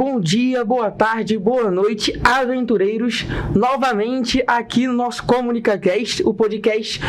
bom dia, boa tarde, boa noite, aventureiros, novamente aqui no nosso ComunicaCast, o podcast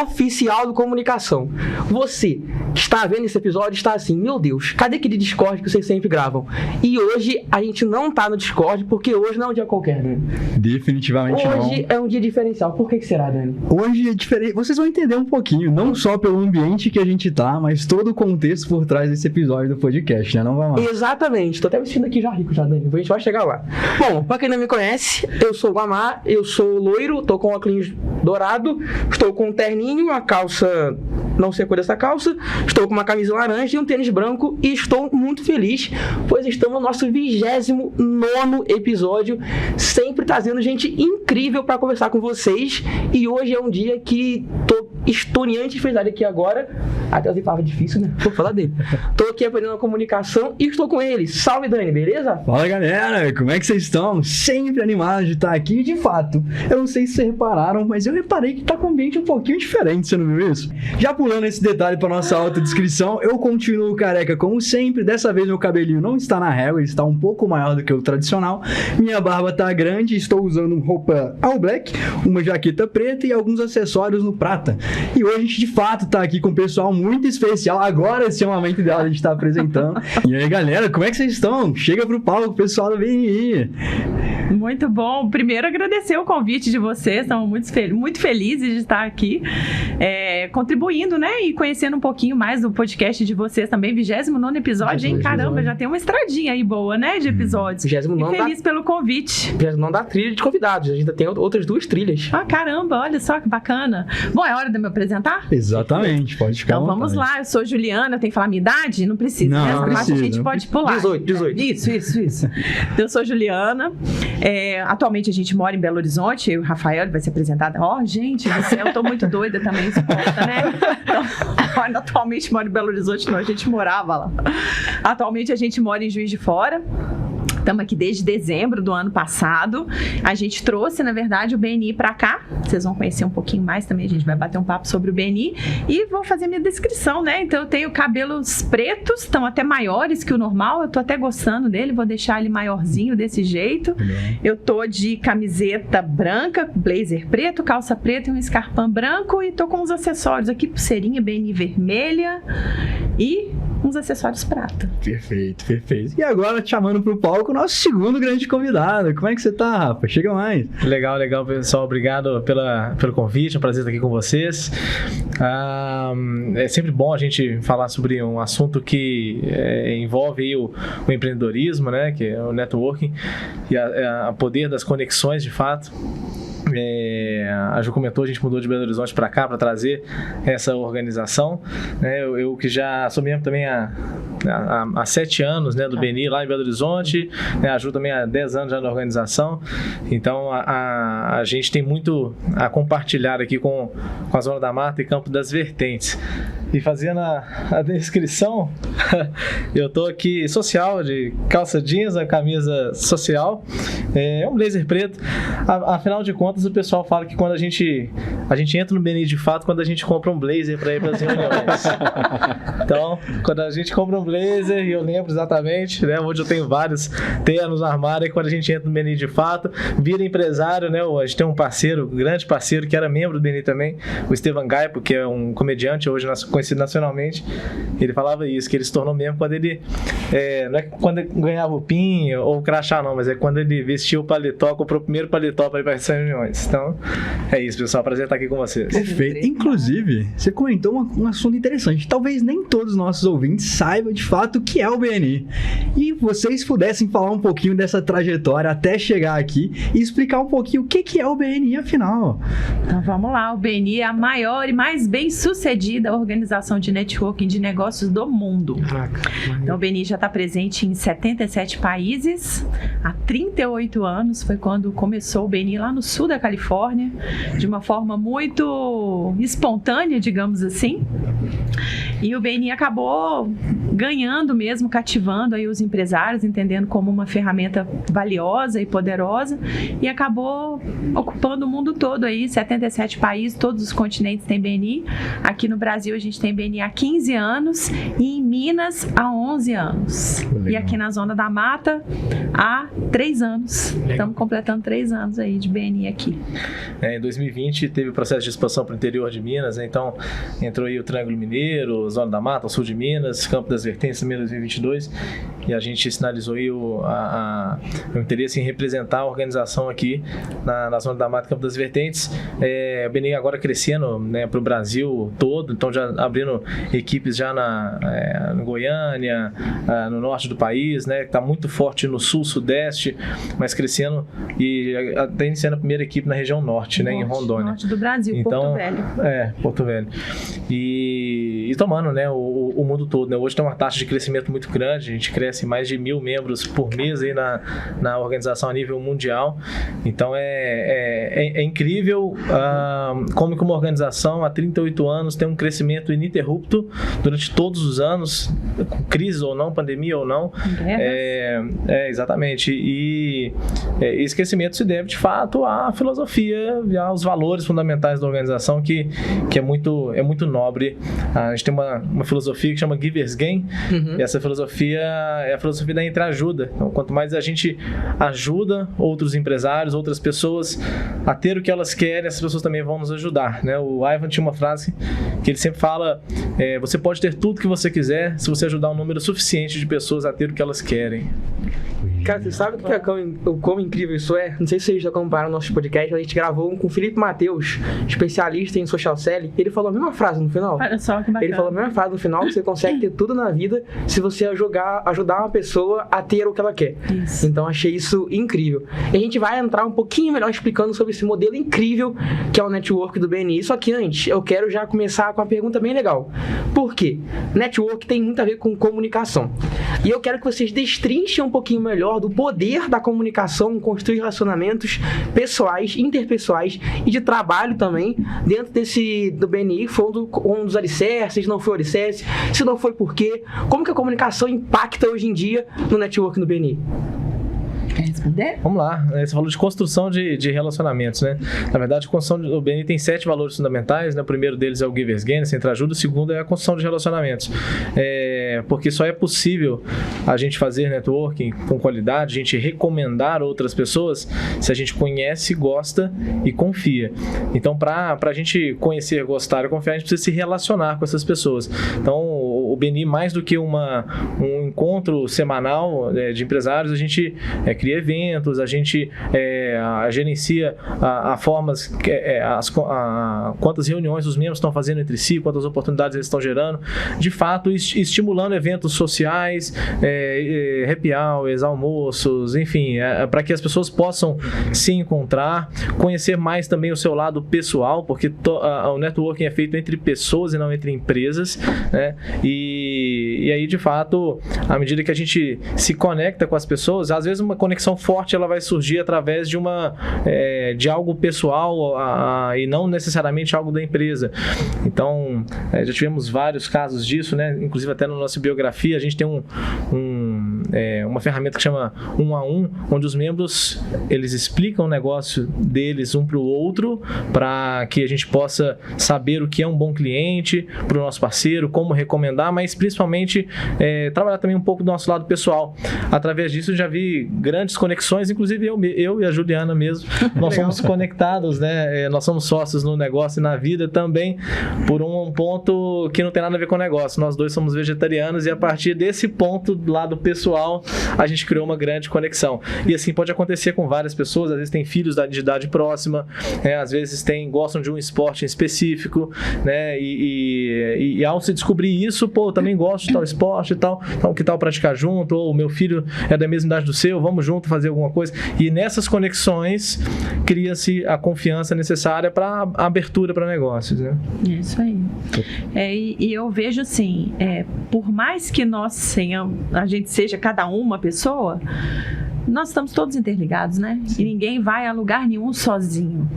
oficial do Comunicação. Você que está vendo esse episódio está assim, meu Deus, cadê aquele Discord que vocês sempre gravam? E hoje a gente não tá no Discord, porque hoje não é um dia qualquer, Dani. Definitivamente não. Hoje é um dia diferencial. Por que será, Dani? Hoje é diferente. Vocês vão entender um pouquinho, não só pelo ambiente que a gente tá, mas todo o contexto por trás desse episódio do podcast, né? Não vai lá. Exatamente. Tô até me sentindo aqui já rico, já, Dani. A gente vai chegar lá. Bom, pra quem não me conhece, eu sou o Mamá, eu sou loiro, tô com óculos dourado, estou com um terninho, uma calça, não sei a cor dessa calça, estou com uma camisa laranja e um tênis branco e estou muito feliz, pois estamos no nosso 29º episódio, sempre trazendo gente incrível para conversar com vocês, e hoje é um dia que tô estoniante de felicidade aqui agora, até eu falava difícil, né? Vou falar dele. Tô aqui aprendendo a comunicação e estou com ele. Salve, Dani, beleza? Fala, galera, como é que vocês estão? Sempre animados de estar aqui, de fato. Eu não sei se vocês repararam, mas eu reparei que tá com um ambiente um pouquinho diferente, você não viu isso? Já pulando esse detalhe para nossa autodescrição, eu continuo careca como sempre. Dessa vez meu cabelinho não está na régua, ele está um pouco maior do que o tradicional. Minha barba tá grande, estou usando roupa all black, uma jaqueta preta e alguns acessórios no prata. E hoje a gente de fato tá aqui com um pessoal muito especial. Agora esse é o momento ideal de a gente estar apresentando. E aí, galera, como é que vocês estão? Chega pro palco, pessoal da BNI. Muito bom. Primeiro, agradecer o convite de vocês. Estamos muito felizes de estar aqui contribuindo, né? E conhecendo um pouquinho mais do podcast de vocês também. 29º episódio, hein? Caramba, já tem uma estradinha aí boa, né? De episódios. 29º e feliz pelo convite. 29º da trilha de convidados. A gente ainda tem outras 2 trilhas. Ah, caramba, olha só que bacana. Bom, é hora de eu me apresentar? Exatamente, pode ficar. Então vamos lá, eu sou Juliana, eu tenho que falar a minha idade? Não precisa, não, né? Não precisa. A gente pode pular. 18. Isso. Eu sou Juliana. Atualmente a gente mora em Belo Horizonte, eu e o Rafael vai ser apresentado. Gente do céu, eu tô muito doida também, isso conta, né? Então, atualmente moro em Belo Horizonte, não, a gente morava lá. Atualmente a gente mora em Juiz de Fora. Estamos aqui desde dezembro do ano passado. A gente trouxe, na verdade, o BNI para cá. Vocês vão conhecer um pouquinho mais também. A gente vai bater um papo sobre o BNI. E vou fazer minha descrição, né? Então, eu tenho cabelos pretos, estão até maiores que o normal. Eu tô até gostando dele. Vou deixar ele maiorzinho desse jeito. Eu tô de camiseta branca, blazer preto, calça preta e um escarpão branco. E tô com uns acessórios aqui, pulseirinha BNI vermelha e uns acessórios prata. Perfeito. E agora, te chamando pro palco, o nosso segundo grande convidado. Como é que você tá, Rafa? Chega mais. Legal, pessoal. Obrigado pelo convite. É um prazer estar aqui com vocês. É sempre bom a gente falar sobre um assunto que envolve aí o empreendedorismo, né? Que é o networking e o poder das conexões, de fato. A Ju comentou, a gente mudou de Belo Horizonte para cá para trazer essa organização, né? Eu que já sou membro também há 7 anos, né, do BNI lá em Belo Horizonte, né? A Ju também há 10 anos já na organização, então a gente tem muito a compartilhar aqui com a Zona da Mata e Campo das Vertentes. E fazendo a descrição, eu tô aqui social, de calça jeans, a camisa social, um blazer preto. Afinal de contas, o pessoal fala que quando a gente entra no BNI de fato, quando a gente compra um blazer para ir para as reuniões. Então, quando a gente compra um blazer, e eu lembro exatamente, né, onde eu tenho vários ternos no armário, e quando a gente entra no BNI de fato, vira empresário, né? A gente tem um parceiro, um grande parceiro, que era membro do BNI também, o Estevan Gaipo, que é um comediante hoje conhecido nacionalmente. Ele falava isso, que ele se tornou membro quando ele não é quando ele ganhava o PIN ou o crachá não, mas é quando ele vestiu o paletó, comprou o primeiro paletó para ir para essas reuniões. Então, é isso, pessoal, prazer estar aqui com vocês. Perfeito. Inclusive, você comentou um assunto interessante. Talvez nem todos os nossos ouvintes saibam de fato o que é o BNI. E vocês pudessem falar um pouquinho dessa trajetória até chegar aqui e explicar um pouquinho o que é o BNI, afinal. Então, vamos lá. O BNI é a maior e mais bem-sucedida organização de networking de negócios do mundo. Então, o BNI já está presente em 77 países. Há 38 anos foi quando começou o BNI lá no sul da Califórnia, de uma forma muito espontânea, digamos assim. E o BNI acabou ganhando mesmo, cativando aí os empresários, entendendo como uma ferramenta valiosa e poderosa, e acabou ocupando o mundo todo aí, 77 países, todos os continentes têm BNI. Aqui no Brasil a gente tem BNI há 15 anos e em Minas há 11 anos. Legal. E aqui na Zona da Mata há 3 anos. Estamos completando 3 anos aí de BNI aqui. Em 2020 teve o processo de expansão para o interior de Minas, né? Então entrou aí o Triângulo Mineiro, Zona da Mata, o sul de Minas, Campo das Vertentes também em 2022, e a gente sinalizou aí o interesse em representar a organização aqui na Zona da Mata, Campo das Vertentes. O BNI agora crescendo, né, para o Brasil todo, então já abrindo equipes já em Goiânia, no norte do país, né, que está muito forte no sul, sudeste, mas crescendo e até iniciando a primeira equipe na região norte, né, em Rondônia. Norte do Brasil, então, Porto Velho. Porto Velho. E tomando, né, o mundo todo, né? Hoje tem uma taxa de crescimento muito grande, a gente cresce mais de 1.000 membros por mês aí na organização a nível mundial. Então é incrível como que uma organização há 38 anos tem um crescimento ininterrupto durante todos os anos, com crise ou não, pandemia ou não. Exatamente. E esse crescimento se deve de fato à filosofia e aos valores fundamentais da organização que é muito nobre. A gente tem uma filosofia que chama Givers Gain, e essa filosofia é a filosofia da entreajuda. Então, quanto mais a gente ajuda outros empresários, outras pessoas a ter o que elas querem, essas pessoas também vão nos ajudar, né? O Ivan tinha uma frase que ele sempre fala: você pode ter tudo que você quiser se você ajudar um número suficiente de pessoas a ter o que elas querem. Cara, você sabe o quão incrível isso é? Não sei se vocês já acompanharam o nosso podcast, a gente gravou um com o Felipe Mateus, especialista em social selling. Ele falou a mesma frase no final. Olha só que bacana. Ele falou a mesma frase no final, que você consegue ter tudo na vida se você ajudar uma pessoa a ter o que ela quer. Isso. Então achei isso incrível. E a gente vai entrar um pouquinho melhor explicando sobre esse modelo incrível que é o network do BNI. Só que antes, eu quero já começar com uma pergunta bem legal. Por quê? Network tem muito a ver com comunicação. E eu quero que vocês destrinchem um pouquinho melhor do poder da comunicação em construir relacionamentos pessoais, interpessoais e de trabalho também dentro do BNI. Foi um dos alicerces, não foi o alicerce, se não foi por quê? Como que a comunicação impacta hoje em dia no network do BNI? Quer responder? Vamos lá, você falou de construção de relacionamentos, né? Na verdade, a construção do BNI tem 7 valores fundamentais, né? O primeiro deles é o Givers Gain, essa entreajuda. O segundo é a construção de relacionamentos. Porque só é possível a gente fazer networking com qualidade, a gente recomendar outras pessoas, se a gente conhece, gosta e confia. Então, para a gente conhecer, gostar e confiar, a gente precisa se relacionar com essas pessoas. Então, o BNI, mais do que um encontro semanal de empresários, a gente cria eventos, a gente gerencia quantas reuniões os membros estão fazendo entre si, quantas oportunidades eles estão gerando, de fato estimulando eventos sociais, happy hours, almoços, enfim, para que as pessoas possam se encontrar, conhecer mais também o seu lado pessoal, porque o networking é feito entre pessoas e não entre empresas, né? E aí, de fato, à medida que a gente se conecta com as pessoas, às vezes uma conexão forte ela vai surgir através de algo pessoal e não necessariamente algo da empresa. Então, já tivemos vários casos disso, né? Inclusive até na nossa biografia a gente tem uma ferramenta que chama 1 a 1, onde os membros eles explicam o negócio deles um para o outro, para que a gente possa saber o que é um bom cliente para o nosso parceiro, como recomendar, mas principalmente trabalhar também um pouco do nosso lado pessoal. Através disso eu já vi grandes conexões, inclusive eu e a Juliana mesmo, nós somos conectados, né? Nós somos sócios no negócio e na vida também, por um ponto que não tem nada a ver com o negócio. Nós dois somos vegetarianos e a partir desse ponto do lado pessoal, a gente criou uma grande conexão. E assim pode acontecer com várias pessoas, às vezes tem filhos de idade próxima, às vezes gostam de um esporte em específico, né? E ao se descobrir isso, eu também gosto de tal esporte e tal, então que tal praticar junto, ou o meu filho é da mesma idade do seu, vamos junto fazer alguma coisa. E nessas conexões cria-se a confiança necessária para a abertura para negócios, né? Isso aí. E eu vejo assim, por mais que a gente seja cada uma pessoa, nós estamos todos interligados, né? E ninguém vai a lugar nenhum sozinho.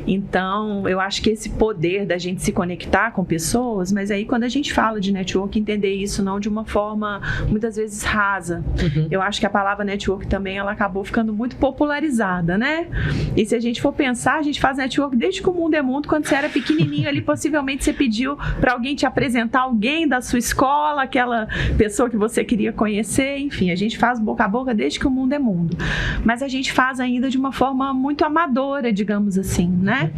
Então, eu acho que esse poder da gente se conectar com pessoas, mas aí quando a gente fala de network, entender isso não de uma forma, muitas vezes, rasa. Eu acho que a palavra network também, ela acabou ficando muito popularizada, né? E se a gente for pensar, a gente faz network desde que o mundo é mundo. Quando você era pequenininho ali, possivelmente você pediu para alguém te apresentar alguém da sua escola, aquela pessoa que você queria conhecer. Enfim, a gente faz boca a boca desde que o mundo é mundo. Mas a gente faz ainda de uma forma muito amadora, digamos assim, né?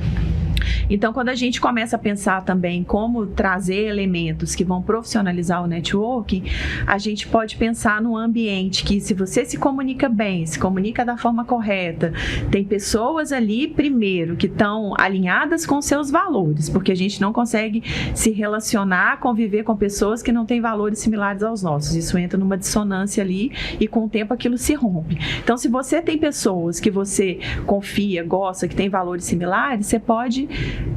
Então, quando a gente começa a pensar também como trazer elementos que vão profissionalizar o networking, a gente pode pensar num ambiente que, se você se comunica bem, se comunica da forma correta, tem pessoas ali, primeiro, que estão alinhadas com seus valores, porque a gente não consegue se relacionar, conviver com pessoas que não têm valores similares aos nossos. Isso entra numa dissonância ali e, com o tempo, aquilo se rompe. Então, se você tem pessoas que você confia, gosta, que têm valores similares, você pode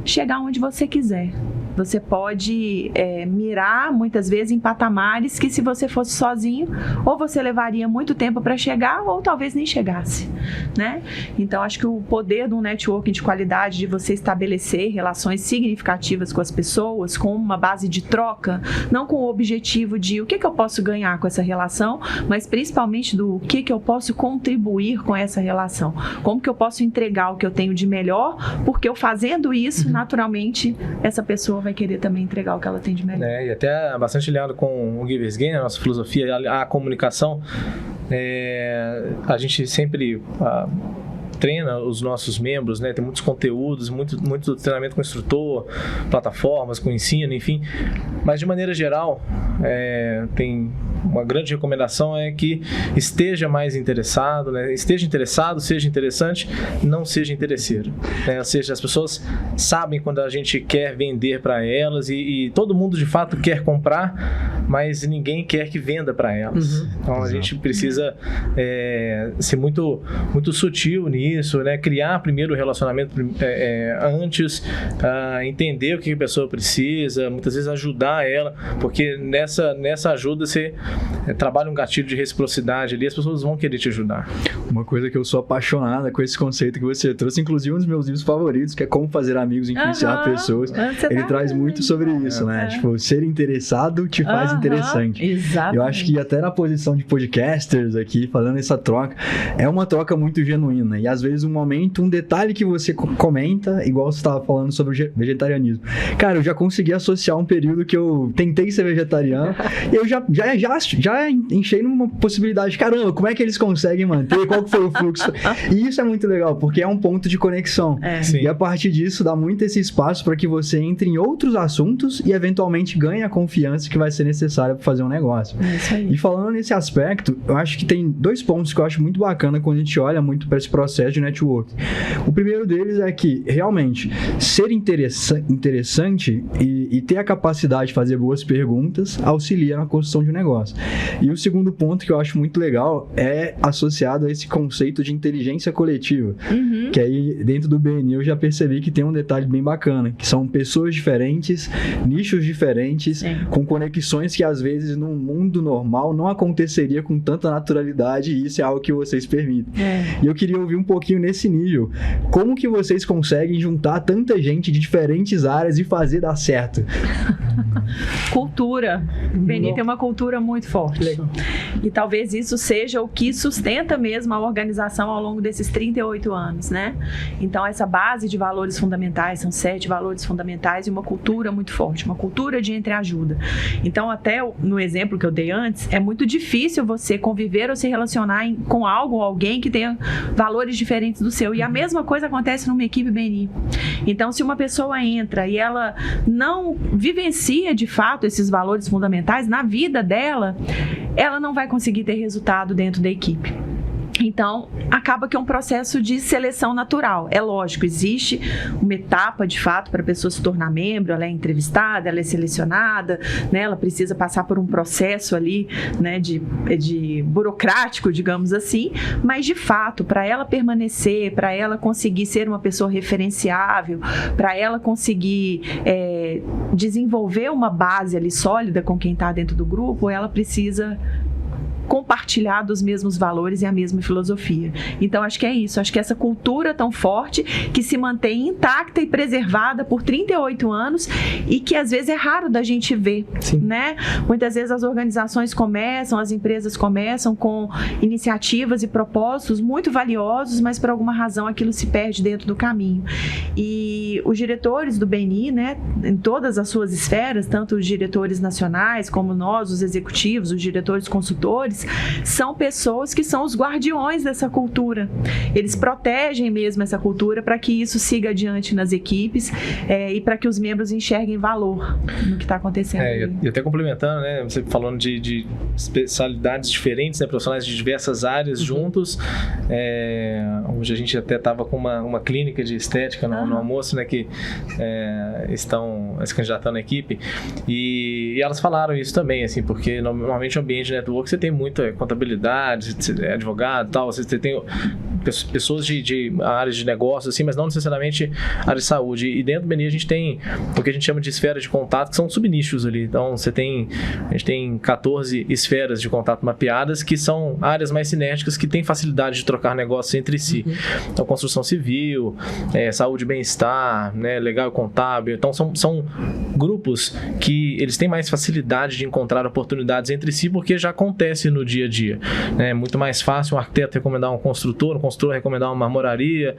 chegar onde você quiser. Você pode mirar, muitas vezes, em patamares que, se você fosse sozinho, ou você levaria muito tempo para chegar, ou talvez nem chegasse, né? Então, acho que o poder de um networking de qualidade, de você estabelecer relações significativas com as pessoas, com uma base de troca, não com o objetivo de o que eu posso ganhar com essa relação, mas principalmente do que eu posso contribuir com essa relação. Como que eu posso entregar o que eu tenho de melhor, porque eu fazendo isso, naturalmente, essa pessoa vai querer também entregar o que ela tem de melhor. E até bastante alinhado com o Givers Gain, a nossa filosofia, a comunicação. A gente sempre treina os nossos membros, né? Tem muitos conteúdos, muito treinamento com instrutor, plataformas, com ensino, enfim. Mas, de maneira geral, tem uma grande recomendação é que esteja mais interessado, né? Esteja interessado, seja interessante, não seja interesseiro, né? Ou seja, as pessoas sabem quando a gente quer vender para elas e todo mundo de fato quer comprar, mas ninguém quer que venda para elas. Então a gente precisa ser muito sutil nisso, né? Criar primeiro o relacionamento antes, entender o que a pessoa precisa, muitas vezes ajudar ela, porque nessa ajuda você trabalha um gatilho de reciprocidade ali, as pessoas vão querer te ajudar. Uma coisa que eu sou apaixonada com esse conceito que você trouxe, inclusive um dos meus livros favoritos, que é Como Fazer Amigos e Influenciar Pessoas. Ele traz muito sobre isso, né? Tipo, ser interessado te faz interessante. Exatamente. Eu acho que até na posição de podcasters aqui, falando essa troca, é uma troca muito genuína. E às vezes um detalhe que você comenta, igual você estava falando sobre o vegetarianismo. Cara, eu já consegui associar um período que eu tentei ser vegetariano e eu já enchei numa possibilidade, caramba, como é que eles conseguem manter? Qual que foi o fluxo? E isso é muito legal, porque é um ponto de conexão. E a partir disso, dá muito esse espaço para que você entre em outros assuntos e eventualmente ganhe a confiança que vai ser necessária para fazer um negócio. Isso aí. E falando nesse aspecto, eu acho que tem 2 pontos que eu acho muito bacana quando a gente olha muito para esse processo de network. O primeiro deles é que, realmente, ser interessante e ter a capacidade de fazer boas perguntas auxilia na construção de um negócio. E o segundo ponto que eu acho muito legal é associado a esse conceito de inteligência coletiva, que aí dentro do BNI eu já percebi que tem um detalhe bem bacana, que são pessoas diferentes, nichos diferentes, com conexões que às vezes num mundo normal não aconteceria com tanta naturalidade, e isso é algo que vocês permitem. E eu queria ouvir um pouquinho nesse nível, como que vocês conseguem juntar tanta gente de diferentes áreas e fazer dar certo? Cultura. O BNI tem uma cultura muito forte. Legal. E talvez isso seja o que sustenta mesmo a organização ao longo desses 38 anos, né? Então, essa base de valores fundamentais, são 7 valores fundamentais e uma cultura muito forte, uma cultura de entreajuda. Então, até no exemplo que eu dei antes, é muito difícil você conviver ou se relacionar com algo ou alguém que tenha valores diferentes do seu. E a mesma coisa acontece numa equipe BNI. Então, se uma pessoa entra e ela não vivencia de fato esses valores fundamentais na vida dela, ela não vai conseguir ter resultado dentro da equipe. Então, acaba que é um processo de seleção natural. É lógico, existe uma etapa, de fato, para a pessoa se tornar membro, ela é entrevistada, ela é selecionada, né? Ela precisa passar por um processo ali, né, de burocrático, digamos assim, mas, de fato, para ela permanecer, para ela conseguir ser uma pessoa referenciável, para ela conseguir desenvolver uma base ali sólida com quem está dentro do grupo, ela precisa compartilhar dos mesmos valores e a mesma filosofia. Então, acho que é isso. Acho que essa cultura tão forte que se mantém intacta e preservada por 38 anos e que às vezes é raro da gente ver, né? Muitas vezes as organizações começam, as empresas começam com iniciativas e propósitos muito valiosos, mas por alguma razão aquilo se perde dentro do caminho. E os diretores do BNI, né, em todas as suas esferas, tanto os diretores nacionais como nós, os executivos, os diretores consultores, são pessoas que são os guardiões dessa cultura. Eles protegem mesmo essa cultura para que isso siga adiante nas equipes e para que os membros enxerguem valor no que está acontecendo. E até complementando, né, você falando de especialidades diferentes, né, profissionais de diversas áreas juntos. Hoje a gente até estava com uma clínica de estética no almoço, né, que estão se candidatando à equipe, e elas falaram isso também, assim, porque normalmente o ambiente de network você tem muita contabilidade, advogado e tal, você tem pessoas de áreas de negócio, assim, mas não necessariamente área de saúde. E dentro do BNI a gente tem o que a gente chama de esferas de contato, que são subnichos ali. Então a gente tem 14 esferas de contato mapeadas, que são áreas mais sinérgicas, que têm facilidade de trocar negócios entre si. Então, construção civil, saúde e bem-estar, né, legal e contábil. Então, são grupos que eles têm mais facilidade de encontrar oportunidades entre si, porque já acontece no dia a dia. É muito mais fácil um arquiteto recomendar um construtor recomendar uma marmoraria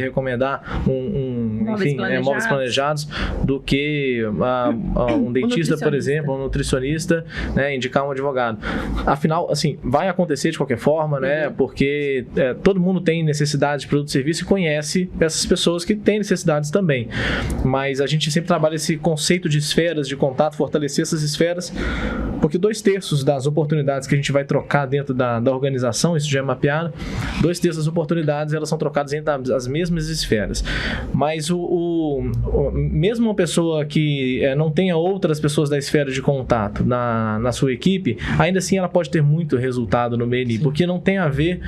recomendar móveis planejados, do que um dentista, por exemplo, um nutricionista, né, indicar um advogado. Afinal, assim, vai acontecer de qualquer forma, né, porque todo mundo tem necessidade de produto e serviço e conhece essas pessoas que têm necessidades também. Mas a gente sempre trabalha esse conceito de esferas de contato, fortalecer essas esferas, porque 2/3 das oportunidades que a gente vai trocar dentro da organização, isso já é mapeado, 2/3 das oportunidades elas são trocadas entre as mesmas esferas. Mas mesmo uma pessoa que não tenha outras pessoas da esfera de contato na sua equipe, ainda assim ela pode ter muito resultado no BNI, porque não tem a ver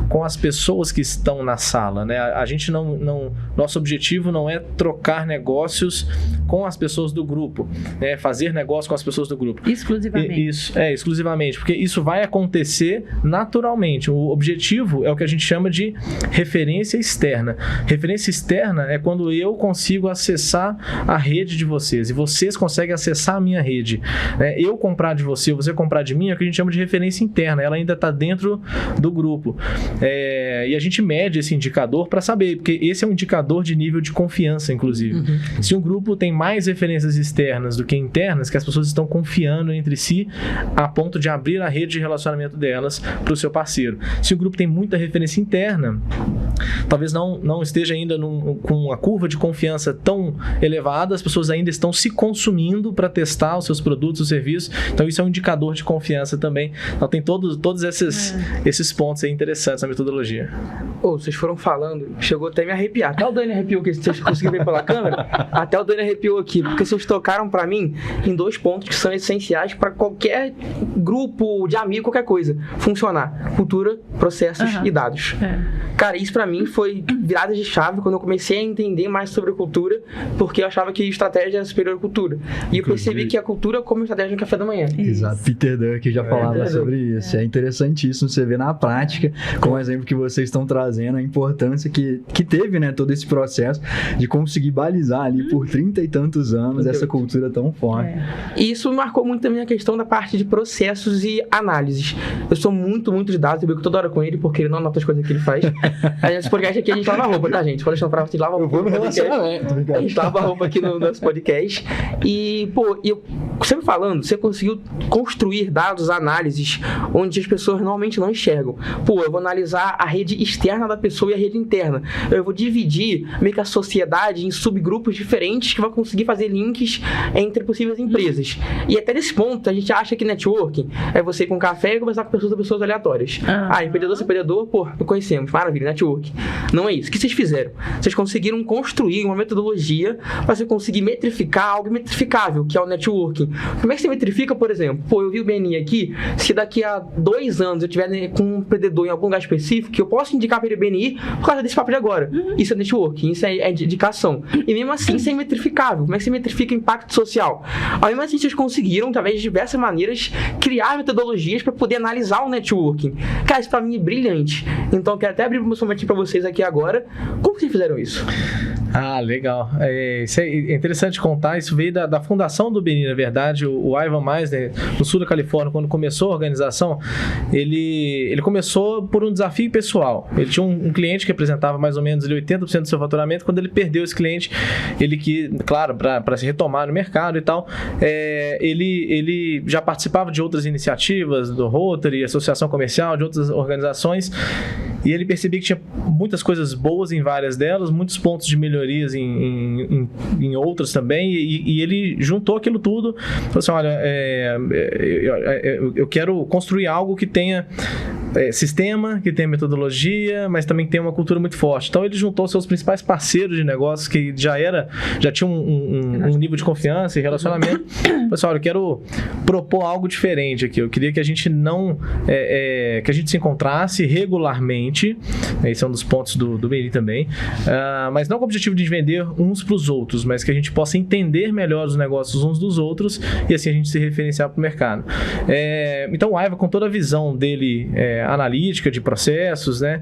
com as pessoas que estão na sala, né? A gente nosso objetivo não é trocar negócios com as pessoas do grupo, né? Fazer negócio com as pessoas do grupo. Exclusivamente. Isso, exclusivamente, porque isso vai acontecer naturalmente. O objetivo é o que a gente chama de referência externa. Referência externa é quando eu consigo acessar a rede de vocês e vocês conseguem acessar a minha rede. Eu comprar de você, você comprar de mim, é o que a gente chama de referência interna. Ela ainda está dentro do grupo. E a gente mede esse indicador para saber, porque esse é um indicador de nível de confiança, inclusive. Se um grupo tem mais referências externas do que internas, que as pessoas estão confiando entre si a ponto de abrir a rede de relacionamento delas para o seu parceiro. Se o grupo tem muita referência interna, talvez não esteja ainda com uma curva de confiança tão elevada, as pessoas ainda estão se consumindo para testar os seus produtos, os serviços, então isso é um indicador de confiança também. Então tem todos esses pontos aí interessantes na metodologia. Vocês foram falando, chegou até me arrepiar. Até o Dani arrepiou, que vocês conseguiram ver pela câmera. Até o Dani arrepiou aqui, porque vocês tocaram para mim em 2 pontos que são essenciais para qualquer grupo de amigo, qualquer coisa funcionar: cultura, processos e dados. Cara, isso para mim foi virada de chave quando eu comecei a entender mais sobre a cultura, porque eu achava que estratégia era superior à cultura. E eu percebi que a cultura como estratégia no café da manhã. Exato. Peter Drucker já falava sobre isso. É interessantíssimo você ver na prática, com o exemplo que vocês estão trazendo, a importância que teve, né, todo esse processo de conseguir balizar ali por 30 e tantos anos essa cultura tão forte. E isso marcou muito também a questão da parte de processos e análises. Eu sou muito de dados, eu brigo toda hora com ele, porque ele não anota as coisas que ele faz. Esse podcast aqui a gente lava a roupa, tá, gente? Pode deixar pra vocês lavar a roupa. Eu vou no relacionamento. A gente lava a roupa aqui no nosso podcast. E, eu sempre falando, você conseguiu construir dados, análises, onde as pessoas normalmente não enxergam. Eu vou analisar a rede externa da pessoa e a rede interna. Eu vou dividir meio que a sociedade em subgrupos diferentes que vão conseguir fazer links entre possíveis empresas. E até nesse ponto, a gente acha que networking é você ir com um café e conversar com pessoas aleatórias. Empreendedor, não conhecemos. Maravilha, networking. Não é isso. O que vocês fizeram? Vocês conseguiram construir uma metodologia para você conseguir metrificar algo metrificável, que é o networking. networking. Como é que você metrifica, por exemplo? Pô, eu vi o BNI aqui, se daqui a 2 anos eu tiver com um empreendedor em algum lugar específico, que eu posso indicar para ele o BNI por causa desse papo de agora. Isso é networking, isso é indicação. E mesmo assim, isso é metrificável. Como é que você metrifica impacto social? Ao mesmo assim, vocês conseguiram, através de diversas maneiras, criar metodologias para poder analisar o networking. Cara, isso para mim é brilhante. Então, eu quero até abrir somente para vocês aqui agora. Como vocês fizeram isso? Ah, legal. Isso é interessante contar. Isso veio da fundação do BNI, na verdade. O Ivan Meisner, no sul da Califórnia, quando começou a organização, ele começou por um desafio pessoal. Ele tinha um cliente que representava mais ou menos 80% do seu faturamento. Quando ele perdeu esse cliente, ele que, claro, para se retomar no mercado e tal, ele já participava de outras iniciativas, do Rotary, Associação Comercial, de outras organizações, e ele percebia que tinha muitas coisas boas em várias delas, muitos pontos de melhorias em outras também, e ele juntou aquilo tudo, falou assim, olha, eu quero construir algo que tenha sistema, que tenha metodologia, mas também tem uma cultura muito forte. Então ele juntou seus principais parceiros de negócios, que já tinham um nível de confiança e relacionamento. Falou assim, olha, eu quero propor algo diferente aqui. Eu queria que a gente que a gente se encontrasse regularmente. Esse é um dos pontos do BNI também, mas não com o objetivo de vender uns para os outros, mas que a gente possa entender melhor os negócios uns dos outros e assim a gente se referenciar para o mercado. Então o Ivan, com toda a visão dele analítica de processos, né,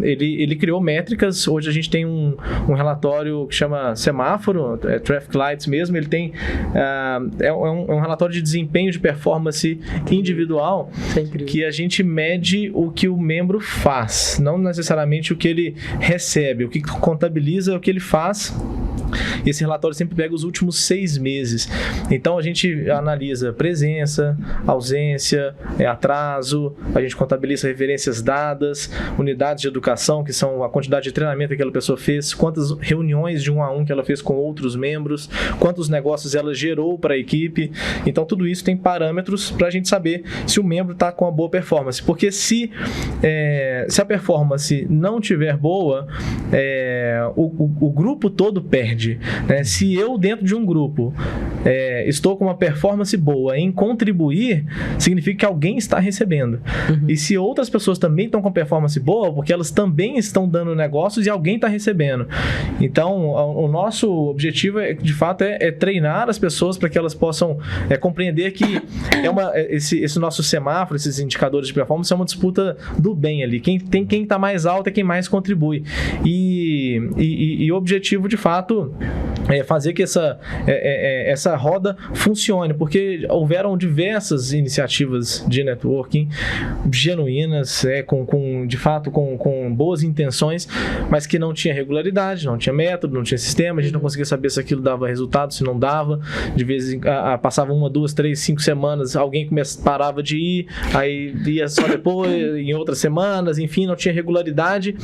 ele criou métricas. Hoje a gente tem um relatório que chama semáforo, Traffic Lights mesmo. Ele tem um relatório de desempenho de performance individual, que a gente mede o que o membro faz, não necessariamente o que ele recebe. O que contabiliza é o que ele faz. Esse relatório sempre pega os últimos 6 meses. Então a gente analisa presença, ausência, atraso, a gente contabiliza referências dadas, unidades de educação, que são a quantidade de treinamento que aquela pessoa fez, quantas reuniões de 1 a 1 que ela fez com outros membros, quantos negócios ela gerou para a equipe. Então tudo isso tem parâmetros para a gente saber se o membro está com uma boa performance. Porque se a performance não tiver boa, o grupo todo perde. Se eu, dentro de um grupo, estou com uma performance boa em contribuir, significa que alguém está recebendo. E se outras pessoas também estão com performance boa, porque elas também estão dando negócios e alguém está recebendo. Então, o nosso objetivo, de fato, é treinar as pessoas para que elas possam compreender que esse nosso semáforo, esses indicadores de performance, é uma disputa do bem ali. Quem está mais alto é quem mais contribui. E o objetivo, de fato, é fazer que essa roda funcione, porque houveram diversas iniciativas de networking genuínas, de fato com boas intenções, mas que não tinha regularidade, não tinha método, não tinha sistema. A gente não conseguia saber se aquilo dava resultado, se não dava. De vez passava 1, 2, 3, 5 semanas, alguém parava de ir, aí ia só depois, em outras semanas, enfim, não tinha regularidade.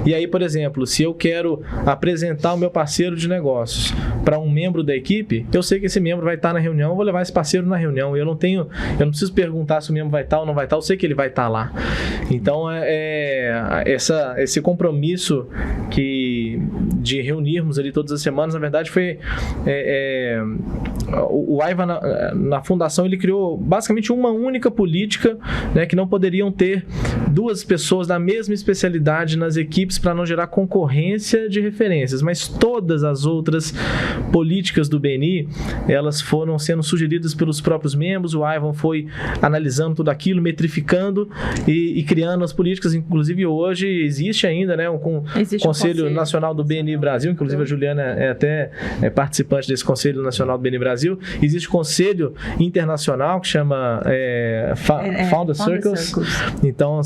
E aí, por exemplo, se eu quero apresentar o meu parceiro de negócios para um membro da equipe, eu sei que esse membro vai estar na reunião, eu vou levar esse parceiro na reunião. Eu não preciso perguntar se o membro vai estar ou não vai estar, eu sei que ele vai estar lá. Então, esse compromisso de reunirmos ali todas as semanas, na verdade, foi... o Ivan, na fundação, ele criou basicamente uma única política, né, que não poderiam ter 2 pessoas da mesma especialidade nas equipes para não gerar concorrência de referências, mas todas as outras políticas do BNI, elas foram sendo sugeridas pelos próprios membros. O Ivan foi analisando tudo aquilo, metrificando e criando as políticas. Inclusive hoje existe ainda, né, um Conselho Nacional do BNI Brasil, inclusive a Juliana é até participante desse Conselho Nacional do BNI Brasil. Existe o Conselho Internacional que chama Founder Circles. Então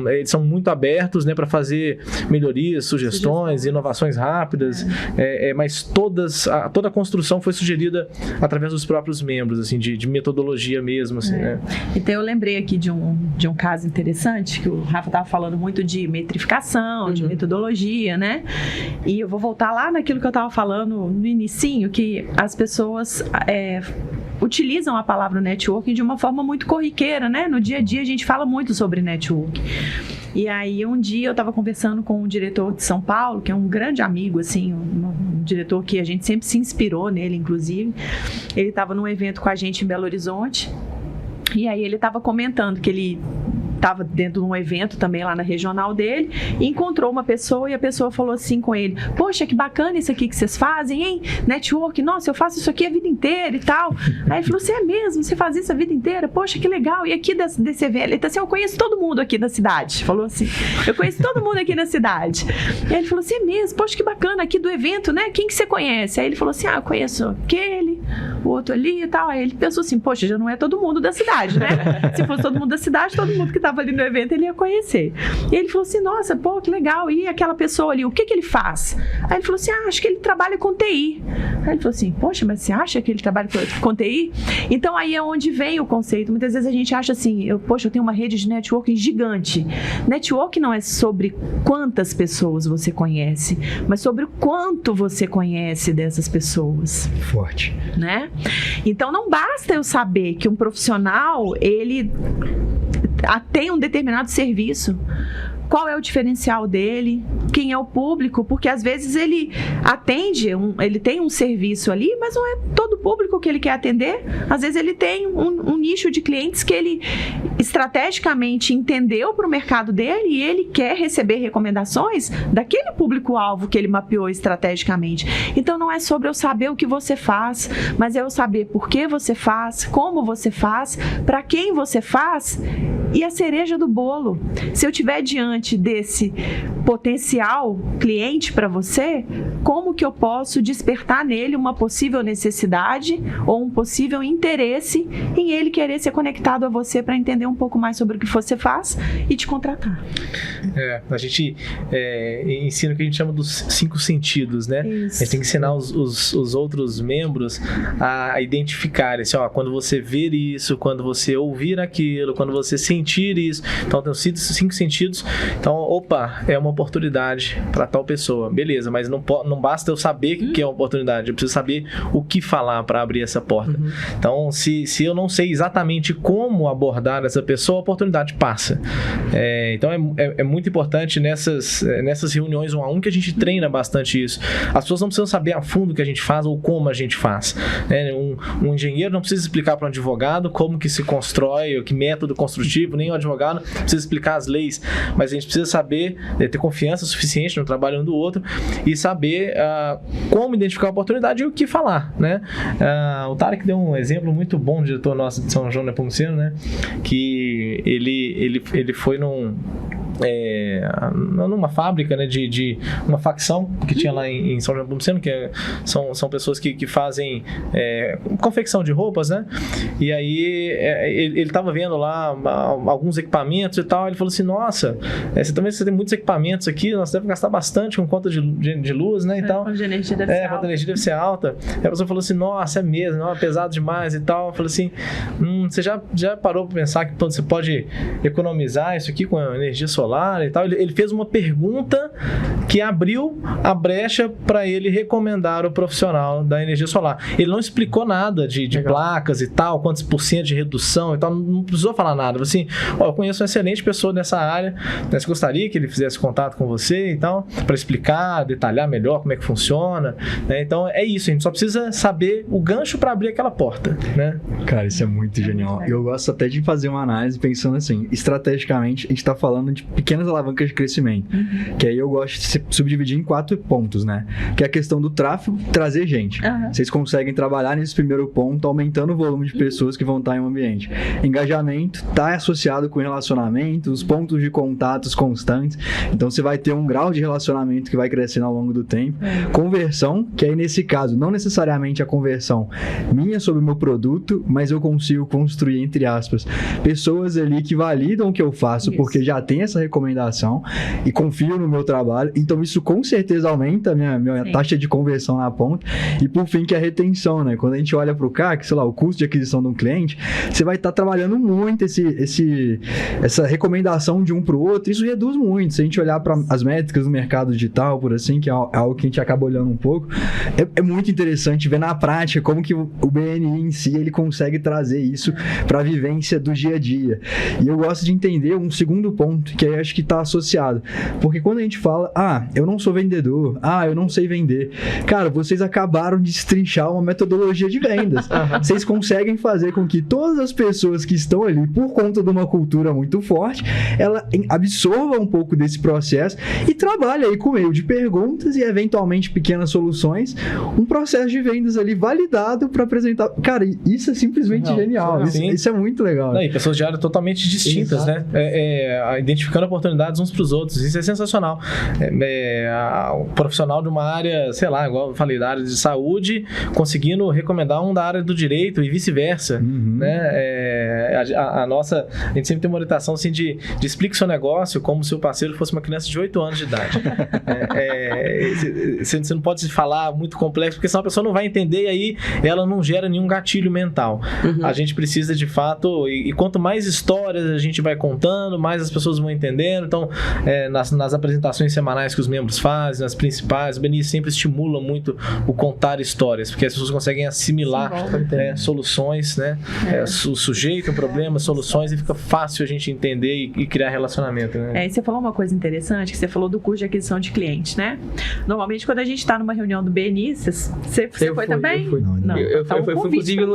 eles são muito abertos, né, para fazer melhorias, sugestões, inovações rápidas, mas toda a construção foi sugerida através dos próprios membros, assim, de metodologia mesmo, assim, né? Então eu lembrei aqui de um caso interessante, que o Rafa estava falando muito de metrificação, de metodologia, né? E eu vou voltar lá naquilo que eu estava falando no inicinho, que as pessoas utilizam a palavra networking de uma forma muito corriqueira, né? No dia a dia a gente fala muito sobre networking. E aí um dia eu estava conversando com um diretor de São Paulo, que é um grande amigo, assim, um diretor que a gente sempre se inspirou nele, inclusive. Ele estava num evento com a gente em Belo Horizonte, e aí ele estava comentando que ele estava dentro de um evento também lá na regional dele, e encontrou uma pessoa, e a pessoa falou assim com ele: poxa, que bacana isso aqui que vocês fazem, hein? Network, nossa, eu faço isso aqui a vida inteira e tal. Aí ele falou: você é mesmo? Você faz isso a vida inteira? Poxa, que legal. E aqui desse evento? Ele tá assim: eu conheço todo mundo aqui da cidade. Falou assim: eu conheço todo mundo aqui da cidade. E aí ele falou assim: é mesmo? Poxa, que bacana, aqui do evento, né? Quem que você conhece? Aí ele falou assim: eu conheço aquele, o outro ali e tal. Aí ele pensou assim: poxa, já não é todo mundo da cidade, né? Se fosse todo mundo da cidade, todo mundo que tava ali no evento, ele ia conhecer. E ele falou assim: nossa, pô, que legal. E aquela pessoa ali, o que ele faz? Aí ele falou assim: acho que ele trabalha com TI. Aí ele falou assim: poxa, mas você acha que ele trabalha com TI? Então aí é onde vem o conceito. Muitas vezes a gente acha assim: eu tenho uma rede de networking gigante. Network não é sobre quantas pessoas você conhece, mas sobre o quanto você conhece dessas pessoas. Forte. Né? Então não basta eu saber que um profissional, ele tem um determinado serviço. Qual é o diferencial dele? Quem é o público? Porque às vezes ele atende, ele tem um serviço ali, mas não é todo o público que ele quer atender. Às vezes ele tem um nicho de clientes que ele estrategicamente entendeu para o mercado dele, e ele quer receber recomendações daquele público-alvo que ele mapeou estrategicamente. Então não é sobre eu saber o que você faz, mas é eu saber por que você faz, como você faz, para quem você faz. E a cereja do bolo: se eu tiver diante desse potencial cliente para você, como que eu posso despertar nele uma possível necessidade ou um possível interesse em ele querer ser conectado a você para entender um pouco mais sobre o que você faz e te contratar. A gente ensina o que a gente chama dos 5 sentidos, né? Isso. A gente tem que ensinar os outros membros a identificar assim, quando você ver isso, quando você ouvir aquilo, quando você sentir isso. Então tem os 5 sentidos. Então, opa, é uma oportunidade para tal pessoa. Beleza, mas não basta eu saber que é uma oportunidade, eu preciso saber o que falar para abrir essa porta. Então, se eu não sei exatamente como abordar essa pessoa, a oportunidade passa. Então, é muito importante nessas reuniões 1 a 1 que a gente treina bastante isso. As pessoas não precisam saber a fundo o que a gente faz ou como a gente faz. Um engenheiro não precisa explicar para um advogado como que se constrói, ou que método construtivo, nem o advogado precisa explicar as leis, mas a gente precisa saber, ter confiança suficiente no trabalho um do outro e saber como identificar a oportunidade e o que falar, né? O Tarek deu um exemplo muito bom, o diretor nosso de São João Nepomuceno, né? Que ele foi numa fábrica, né, de uma facção que tinha lá em São João Nepomuceno, que são pessoas que fazem confecção de roupas, né? E aí ele estava vendo lá alguns equipamentos e tal. Ele falou assim: nossa, você tem muitos equipamentos aqui, nós devemos gastar bastante com conta de luz, né? E tal. Conta de energia deve ser alta. Conta de energia deve ser alta. Aí a pessoa falou assim: nossa, é mesmo, não, é pesado demais e tal. Eu falei assim: você já parou para pensar que você pode economizar isso aqui com a energia solar e tal? Ele fez uma pergunta que abriu a brecha para ele recomendar o profissional da energia solar. Ele não explicou nada de placas e tal, quantos % de redução e tal, não precisou falar nada. Assim: eu conheço uma excelente pessoa nessa área, né, você gostaria que ele fizesse contato com você e tal, para explicar, detalhar melhor como é que funciona, né? Então é isso, a gente só precisa saber o gancho para abrir aquela porta, né? Cara, isso é muito genial. Eu gosto até de fazer uma análise pensando assim, estrategicamente, a gente tá falando de pequenas alavancas de crescimento, que aí eu gosto de subdividir em 4 pontos, né? Que é a questão do tráfego, trazer gente. Vocês conseguem trabalhar nesse primeiro ponto, aumentando o volume de pessoas que vão estar em um ambiente. Engajamento tá associado com relacionamento, os pontos de contatos constantes. Então você vai ter um grau de relacionamento que vai crescendo ao longo do tempo. Conversão, que aí nesse caso, não necessariamente a conversão minha sobre o meu produto, mas eu consigo construir, entre aspas, pessoas ali que validam o que eu faço, porque já tem essa recomendação e confiam no meu trabalho. Então Então isso com certeza aumenta a minha taxa de conversão na ponta. E por fim, que é a retenção, né? Quando a gente olha para o CAC, sei lá, o custo de aquisição de um cliente, você vai estar trabalhando muito essa recomendação de um para o outro. Isso reduz muito. Se a gente olhar para as métricas do mercado digital, por assim, que é algo que a gente acaba olhando um pouco, é muito interessante ver na prática como que o BNI em si, ele consegue trazer isso para a vivência do dia a dia. E eu gosto de entender um segundo ponto, que aí acho que está associado. Porque quando a gente fala, eu não sou vendedor, eu não sei vender. Cara, vocês acabaram de destrinchar uma metodologia de vendas. Vocês conseguem fazer com que todas as pessoas que estão ali, por conta de uma cultura muito forte, ela absorva um pouco desse processo e trabalhe aí com meio de perguntas e eventualmente pequenas soluções, um processo de vendas ali validado para apresentar. Cara, isso é simplesmente genial. Isso é muito legal. E pessoas de áreas totalmente distintas, né? Identificando oportunidades uns para os outros. Isso é sensacional. O profissional de uma área, sei lá, igual eu falei, da área de saúde, conseguindo recomendar um da área do direito e vice-versa. Né? A gente sempre tem uma orientação assim de explique seu negócio como se o parceiro fosse uma criança de 8 anos de idade. Você não pode falar muito complexo, porque senão a pessoa não vai entender e aí ela não gera nenhum gatilho mental. A gente precisa de fato, e quanto mais histórias a gente vai contando, mais as pessoas vão entendendo. Então, nas apresentações semanais que os membros fazem, nas principais, o BNI sempre estimula muito o contar histórias, porque as pessoas conseguem assimilar soluções, né? O sujeito, o problema, soluções, e fica fácil a gente entender e criar relacionamento, né? E você falou uma coisa interessante, que você falou do custo de aquisição de cliente, né? Normalmente, quando a gente está numa reunião do BNI, você foi também? Eu fui. Não. Eu fui inclusive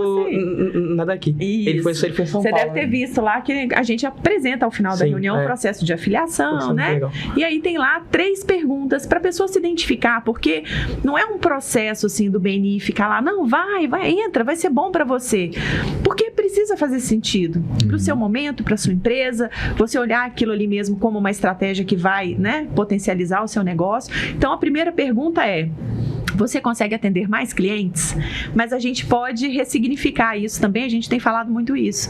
na daqui. Ele foi em São Paulo. Você deve ter visto lá que a gente apresenta ao final da reunião o processo de afiliação, né? Legal. E aí tem lá 3 perguntas para a pessoa se identificar, porque não é um processo assim do BNI ficar lá, não, vai, entra, vai ser bom para você. Porque precisa fazer sentido para o seu momento, para a sua empresa, você olhar aquilo ali mesmo como uma estratégia que vai, né, potencializar o seu negócio. Então a primeira pergunta é: você consegue atender mais clientes? Mas a gente pode ressignificar isso também, a gente tem falado muito isso.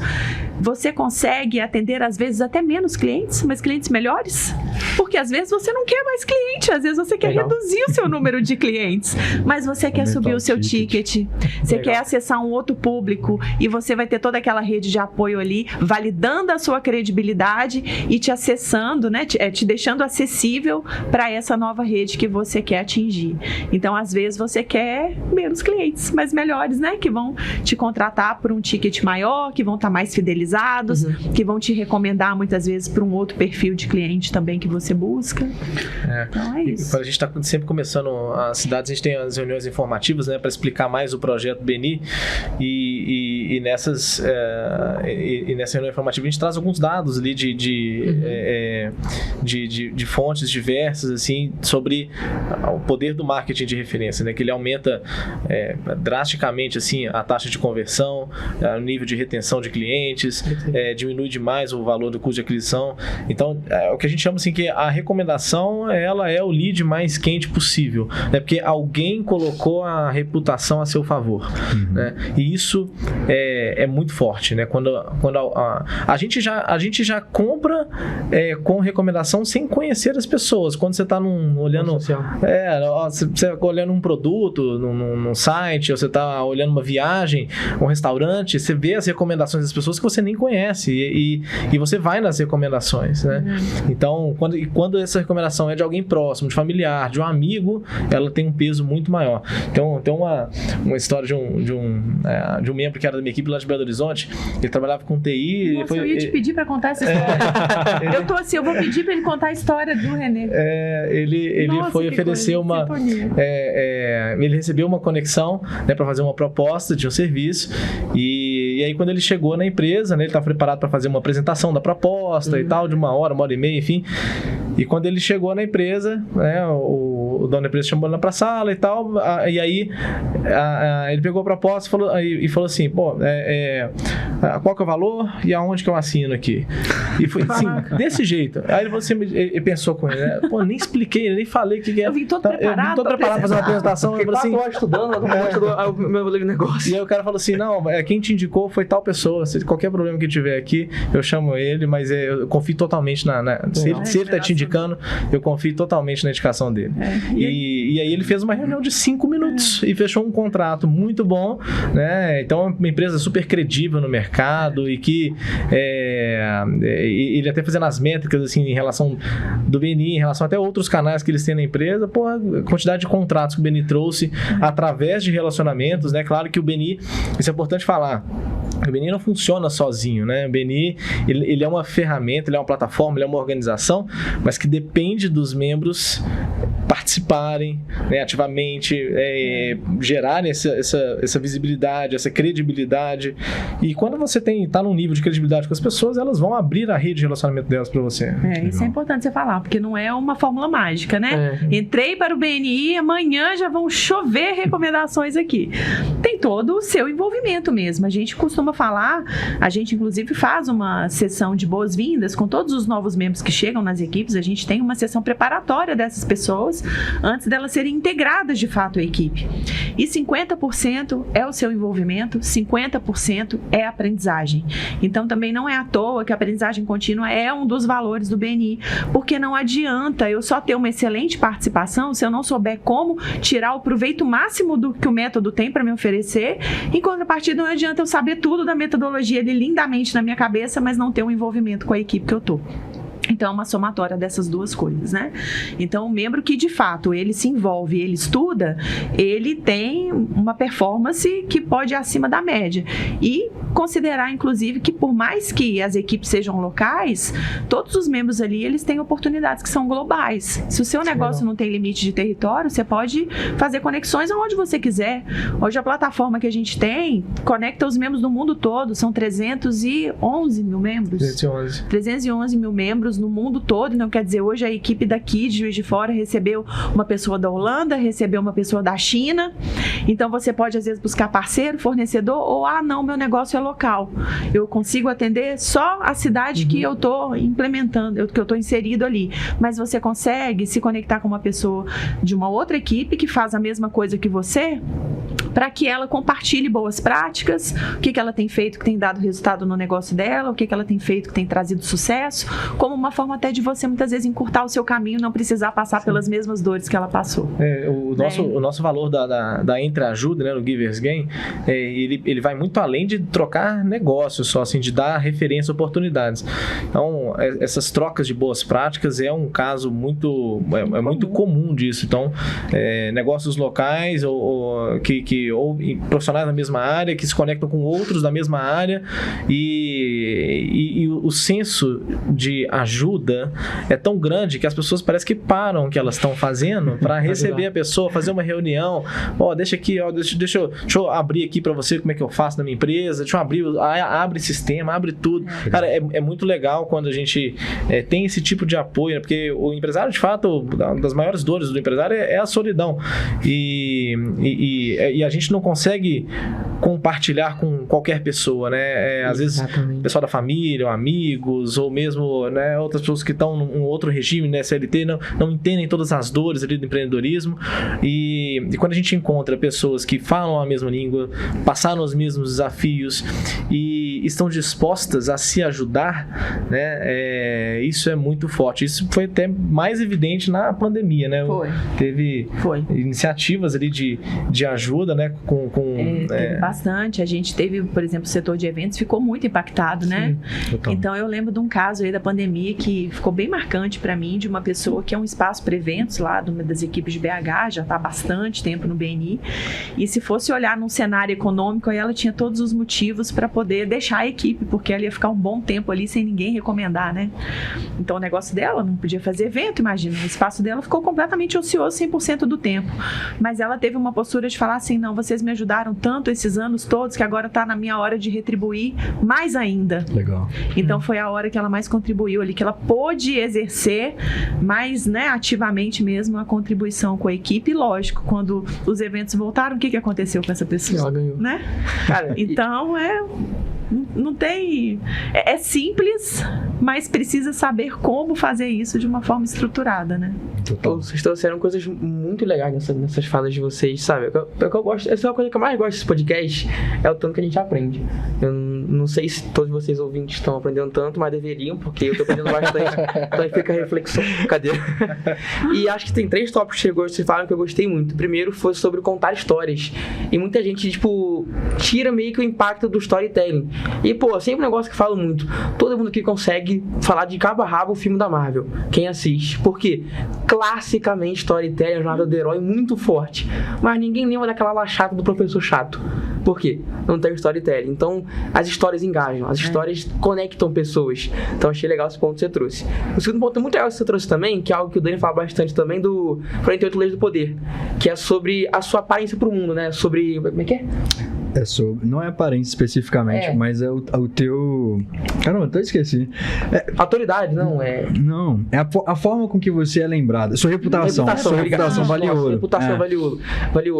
Você consegue atender, às vezes, até menos clientes, mas clientes melhores? Porque, às vezes, você não quer mais cliente, às vezes você quer reduzir o seu número de clientes, mas você quer subir o seu ticket, você quer acessar um outro público e você vai ter toda aquela rede de apoio ali, validando a sua credibilidade e te acessando, né, te deixando acessível para essa nova rede que você quer atingir. Então, às vezes você quer menos clientes, mas melhores, né? Que vão te contratar por um ticket maior, que vão estar mais fidelizados, que vão te recomendar muitas vezes para um outro perfil de cliente também que você busca. Então é isso. A gente está sempre começando as cidades, a gente tem as reuniões informativas, né? Para explicar mais o projeto BNI e nessa reunião informativa a gente traz alguns dados ali de fontes diversas, assim, sobre o poder do marketing de referência, né? Que ele aumenta drasticamente assim, a taxa de conversão, o nível de retenção de clientes, diminui demais o valor do custo de aquisição. Então, o que a gente chama assim, que a recomendação, ela é o lead mais quente possível, né? Porque alguém colocou a reputação a seu favor, né? E isso é muito forte, né? Quando a gente já compra com recomendação sem conhecer as pessoas. Quando você está olhando você olhando um produto num site, ou você está olhando uma viagem, um restaurante, você vê as recomendações das pessoas que você nem conhece e você vai nas recomendações, né? Então, quando essa recomendação é de alguém próximo, de familiar, de um amigo, ela tem um peso muito maior. Então, tem uma história de um membro que era da minha equipe lá de Belo Horizonte, ele trabalhava com TI. Nossa, eu ia te pedir para contar essa história. Eu tô assim, eu vou pedir para ele contar a história do René. Ele foi oferecer ele recebeu uma conexão, né, para fazer uma proposta de um serviço e aí quando ele chegou na empresa, né, ele estava preparado para fazer uma apresentação da proposta e tal, de uma hora e meia, enfim. E quando ele chegou na empresa, né, o dono da empresa chamou ele lá pra sala e tal, e aí ele pegou a proposta e falou assim, pô, qual que é o valor e aonde que eu assino aqui? E foi assim, desse jeito. Aí ele falou assim, ele pensou com ele, né? Pô, nem expliquei, nem falei o que é. Eu vim todo preparado pra fazer uma apresentação. Fiquei 4 horas estudando, o meu modelo de negócio. E aí o cara falou assim, não, quem te indicou foi tal pessoa, se qualquer problema que tiver aqui, eu chamo ele, mas eu confio totalmente se ele tá te indicando, eu confio totalmente na indicação dele. E aí ele fez uma reunião de 5 minutos e fechou um contrato muito bom, né? Então é uma empresa super credível no mercado e que ele até fazendo as métricas assim, em relação do BNI, em relação até a outros canais que eles têm na empresa, pô, a quantidade de contratos que o BNI trouxe através de relacionamentos, né? Claro que o BNI, isso é importante falar, o BNI não funciona sozinho, né? O BNI, ele é uma ferramenta, ele é uma plataforma, ele é uma organização, mas que depende dos membros participarem, né, ativamente, gerarem essa visibilidade, essa credibilidade. E quando você tá num nível de credibilidade com as pessoas, elas vão abrir a rede de relacionamento delas para você. Isso é importante você falar, porque não é uma fórmula mágica, né? Entrei para o BNI, amanhã já vão chover recomendações aqui. Tem todo o seu envolvimento mesmo. A gente costuma falar, a gente inclusive faz uma sessão de boas-vindas com todos os novos membros que chegam nas equipes, a gente tem uma sessão preparatória dessas pessoas antes delas serem integradas de fato à equipe. E 50% é o seu envolvimento, 50% é a aprendizagem. Então também não é à toa que a aprendizagem contínua é um dos valores do BNI, porque não adianta eu só ter uma excelente participação se eu não souber como tirar o proveito máximo do que o método tem para me oferecer. Em contrapartida, não adianta eu saber tudo da metodologia ali lindamente na minha cabeça, mas não ter um envolvimento com a equipe que eu tô. Então, é uma somatória dessas duas coisas, né? Então, o membro que, de fato, ele se envolve, ele estuda, ele tem uma performance que pode ir acima da média. E considerar, inclusive, que por mais que as equipes sejam locais, todos os membros ali, eles têm oportunidades que são globais. Se o seu negócio não tem limite de território, você pode fazer conexões aonde você quiser. Hoje, a plataforma que a gente tem conecta os membros do mundo todo. São 311 mil membros. 311 mil membros no mundo todo. Não quer dizer, hoje a equipe daqui de Juiz de Fora recebeu uma pessoa da Holanda, recebeu uma pessoa da China. Então, você pode, às vezes, buscar parceiro, fornecedor, ou, não, meu negócio é local. Eu consigo atender só a cidade que eu estou implementando, que eu estou inserido ali. Mas você consegue se conectar com uma pessoa de uma outra equipe que faz a mesma coisa que você, para que ela compartilhe boas práticas, o que ela tem feito que tem dado resultado no negócio dela, o que ela tem feito que tem trazido sucesso, como uma forma até de você muitas vezes encurtar o seu caminho, não precisar passar pelas mesmas dores que ela passou. O nosso valor da entreajuda, né, no Givers Gain, ele vai muito além de trocar negócios só, assim, de dar referência a oportunidades. Então, essas trocas de boas práticas é um caso muito comum disso. Então, negócios locais ou profissionais da mesma área que se conectam com outros da mesma área e o senso de ajuda é tão grande que as pessoas parece que param o que elas estão fazendo para receber a pessoa, fazer uma reunião, deixa aqui, deixa eu abrir aqui para você como é que eu faço na minha empresa, deixa eu abrir, abre sistema, abre tudo. Cara, é muito legal quando a gente tem esse tipo de apoio, né? Porque o empresário, de fato, uma das maiores dores do empresário é a solidão e a gente não consegue compartilhar com qualquer pessoa, né? Às vezes, pessoal da família, ou amigos, ou mesmo, né, outras pessoas que estão num outro regime, né, CLT, não entendem todas as dores ali do empreendedorismo. E quando a gente encontra pessoas que falam a mesma língua, passaram os mesmos desafios e estão dispostas a se ajudar, né, isso é muito forte. Isso foi até mais evidente na pandemia, né? Teve iniciativas ali de ajuda, né? Teve bastante. A gente teve, por exemplo, o setor de eventos ficou muito impactado, né? Então, eu lembro de um caso aí da pandemia que ficou bem marcante para mim, de uma pessoa que é um espaço para eventos lá, de uma das equipes de BH, já está há bastante tempo no BNI. E se fosse olhar num cenário econômico, aí ela tinha todos os motivos para poder deixar a equipe, porque ela ia ficar um bom tempo ali sem ninguém recomendar, né? Então o negócio dela não podia fazer evento, imagina. O espaço dela ficou completamente ocioso 100% do tempo. Mas ela teve uma postura de falar assim, não, vocês me ajudaram tanto esses anos todos que agora está na minha hora de retribuir mais ainda. Legal. Então foi a hora que ela mais contribuiu ali, que ela pôde exercer mais, né, ativamente mesmo a contribuição com a equipe. E lógico, quando os eventos voltaram, o que aconteceu com essa pessoa? Ela ganhou. Né? Cara, Então não tem... É simples, mas precisa saber como fazer isso de uma forma estruturada, né? Total. vocês trouxeram coisas muito legais nessas falas de vocês, sabe? O que eu gosto, essa é uma coisa que eu mais gosto desse podcast, é o tanto que a gente aprende. Eu não sei se todos vocês ouvintes estão aprendendo tanto, mas deveriam, porque eu tô aprendendo bastante. Então aí fica a reflexão. Cadê? E acho que tem 3 tópicos que vocês falaram que eu gostei muito. O primeiro foi sobre contar histórias. E muita gente, tipo, tira meio que o impacto do storytelling. E, pô, sempre um negócio que eu falo muito. Todo mundo aqui consegue falar de cabo a rabo o filme da Marvel. Quem assiste. Por quê? Classicamente, storytelling é a jornada do herói muito forte. Mas ninguém lembra daquela ala chata do professor chato. Por quê? Não tem storytelling. Então, as histórias engajam. As histórias conectam pessoas. Então, achei legal esse ponto que você trouxe. O segundo ponto muito legal que você trouxe também, que é algo que o Dani fala bastante também, do 48 Leis do Poder. Que é sobre a sua aparência pro mundo, né? Sobre... Como é que é? É sobre, não é aparência especificamente, mas é o teu... Caramba, até esqueci. Autoridade, não é... Não, é a forma com que você é lembrado. Sua reputação. Sua reputação vale ouro. Reputação vale ouro.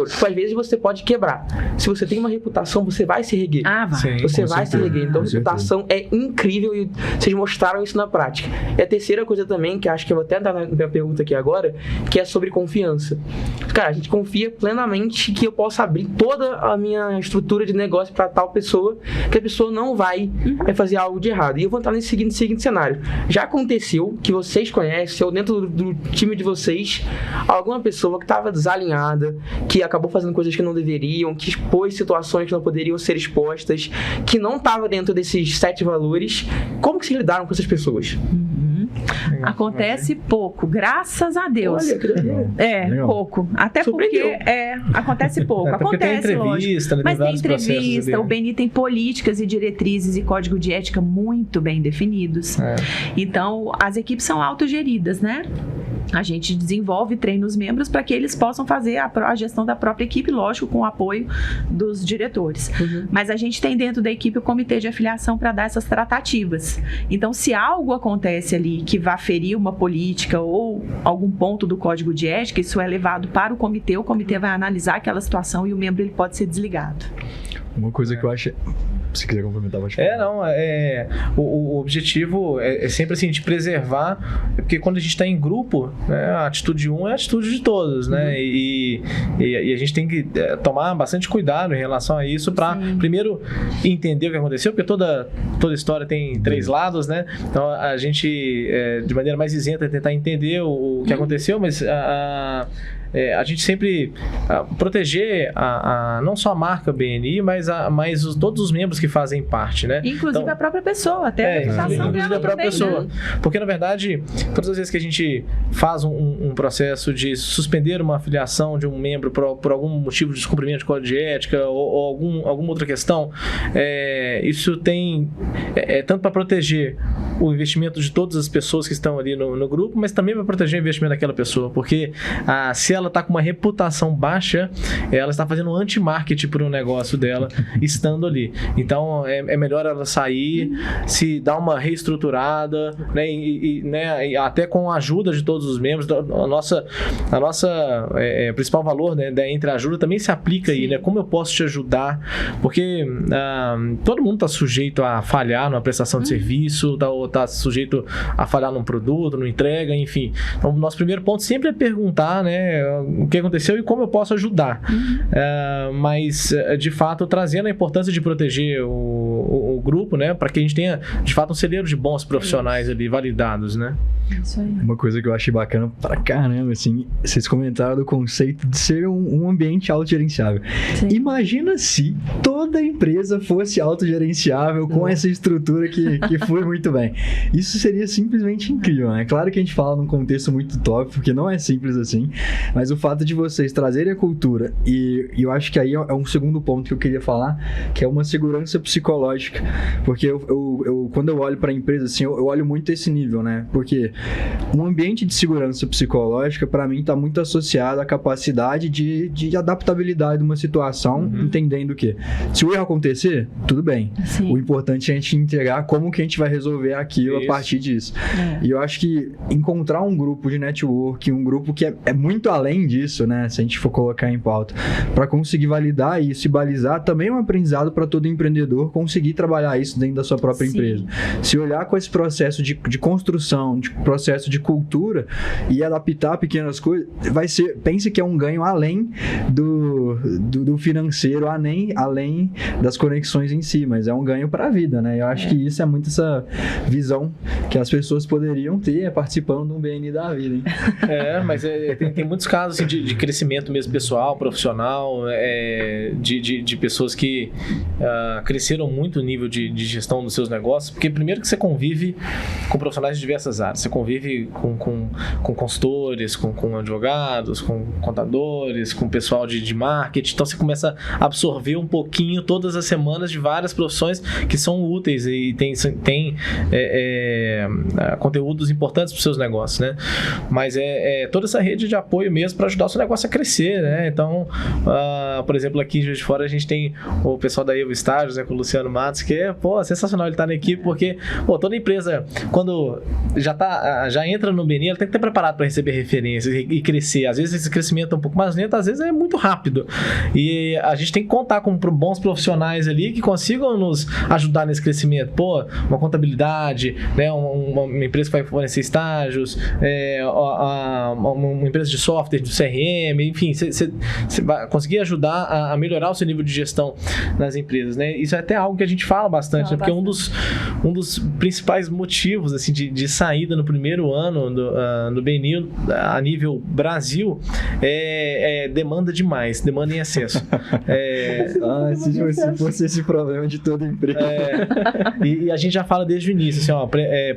Tipo, às vezes você pode quebrar. Se você tem uma reputação, você vai se erguer. Ah, vai. Sim, Você com vai certeza. se erguer. Então, Com reputação é incrível e vocês mostraram isso na prática. E a terceira coisa também, que acho que eu vou até dar na minha pergunta aqui agora, que é sobre confiança. Cara, a gente confia plenamente que eu posso abrir toda a minha estrutura de negócio para tal pessoa, que a pessoa não vai fazer algo de errado. E eu vou entrar nesse seguinte cenário. Já aconteceu que vocês conhecem, ou dentro do time de vocês, alguma pessoa que estava desalinhada, que acabou fazendo coisas que não deveriam, que expôs situações que não poderiam ser expostas, que não estava dentro desses 7 valores. Como que vocês lidaram com essas pessoas? Acontece pouco, graças a Deus. Olha, que doideira. Legal. Pouco. Até porque acontece pouco. Porque tem Acontece, entrevista, lógico. né, Mas tem vários processos entrevista, ali, o BNI tem políticas e diretrizes e código de ética muito bem definidos. Então, as equipes são autogeridas, né? A gente desenvolve e treina os membros para que eles possam fazer a gestão da própria equipe, lógico, com o apoio dos diretores. Mas a gente tem dentro da equipe o comitê de afiliação para dar essas tratativas. Então, se algo acontece ali que vá ferir uma política ou algum ponto do código de ética, isso é levado para o comitê vai analisar aquela situação e o membro ele pode ser desligado. Uma coisa que eu acho... Se quiser complementar, pode falar. O objetivo é sempre assim, de preservar, porque quando a gente está em grupo, né, a atitude 1 é a atitude de todos, né? E a gente tem que tomar bastante cuidado em relação a isso para, primeiro, entender o que aconteceu, porque toda história tem 3 lados, né? Então, a gente, de maneira mais isenta, tentar entender o que aconteceu, mas a gente sempre proteger não só a marca BNI, mas todos os membros que fazem parte, né? Inclusive então, a própria pessoa, até a reputação inclusive dela a própria também, pessoa. né? Porque, na verdade, todas as vezes que a gente faz um processo de suspender uma afiliação de um membro por algum motivo de descumprimento de código de ética ou alguma outra questão, isso tem tanto para proteger o investimento de todas as pessoas que estão ali no grupo, mas também para proteger o investimento daquela pessoa, porque se ela está com uma reputação baixa, ela está fazendo um anti-marketing para o negócio dela estando ali. Então, é melhor ela sair, se dar uma reestruturada, né, e até com a ajuda de todos os membros. A nossa principal valor, né, da entreajuda também se aplica aí, né? Como eu posso te ajudar? Porque todo mundo está sujeito a falhar numa prestação de serviço, está sujeito a falhar num produto, numa entrega, enfim. Então, o nosso primeiro ponto sempre é perguntar, né, o que aconteceu e como eu posso ajudar. Mas, de fato, trazendo a importância de proteger o grupo, né, para que a gente tenha, de fato, um celeiro de bons profissionais ali, validados, né? Isso aí. Uma coisa que eu achei bacana pra caramba, assim, vocês comentaram do conceito de ser um ambiente autogerenciável. Sim. Imagina se toda empresa fosse autogerenciável com essa estrutura que foi muito bem. Isso seria simplesmente incrível, né? Claro que a gente fala num contexto muito top, porque não é simples assim, mas o fato de vocês trazerem a cultura, e eu acho que aí é um segundo ponto que eu queria falar, que é uma segurança psicológica, porque eu quando eu olho para a empresa, assim, eu olho muito esse nível, né? Porque um ambiente de segurança psicológica, para mim, está muito associado à capacidade de adaptabilidade de uma situação, entendendo que se o erro acontecer, tudo bem. Sim. O importante é a gente entregar como que a gente vai resolver aquilo Isso. a partir disso. E eu acho que encontrar um grupo de network, um grupo que é muito além disso, né? Se a gente for colocar em pauta, para conseguir validar isso e balizar, também é um aprendizado para todo empreendedor conseguir trabalhar isso dentro da sua própria empresa. Se olhar com esse processo de construção, de processo de cultura e adaptar pequenas coisas, pense que é um ganho além do financeiro, além das conexões em si, mas é um ganho para a vida, né? Eu acho que isso é muito essa visão que as pessoas poderiam ter participando de um BNI da vida, hein? Mas tem muitos casos assim, de crescimento mesmo pessoal, profissional, de pessoas que cresceram muito o nível de gestão dos seus negócios, porque primeiro que você convive com profissionais de diversas áreas, você convive com consultores, com advogados, com contadores, com pessoal de marketing, então você começa a absorver um pouquinho todas as semanas de várias profissões que são úteis e tem conteúdos importantes para os seus negócios, né? Mas toda essa rede de apoio mesmo para ajudar o seu negócio a crescer, né? Então, por exemplo, aqui em Juiz de Fora a gente tem o pessoal da Evo Estágios, né, com o Luciano Matos, que é sensacional ele estar na equipe, porque toda empresa, quando já entra no BNI, ela tem que estar preparada para receber referências e crescer. Às vezes esse crescimento é um pouco mais lento, às vezes é muito rápido. E a gente tem que contar com bons profissionais ali que consigam nos ajudar nesse crescimento. Uma contabilidade, né, uma empresa que vai fornecer estágios, uma empresa de software, de CRM, enfim, você vai conseguir ajudar a melhorar o seu nível de gestão nas empresas, né? Isso é até algo que a gente fala bastante, né? Porque um dos principais motivos assim, de saída no primeiro ano do BNI a nível Brasil é demanda demais, demanda em excesso. Se fosse esse problema de toda empresa. E a gente já fala desde o início, assim,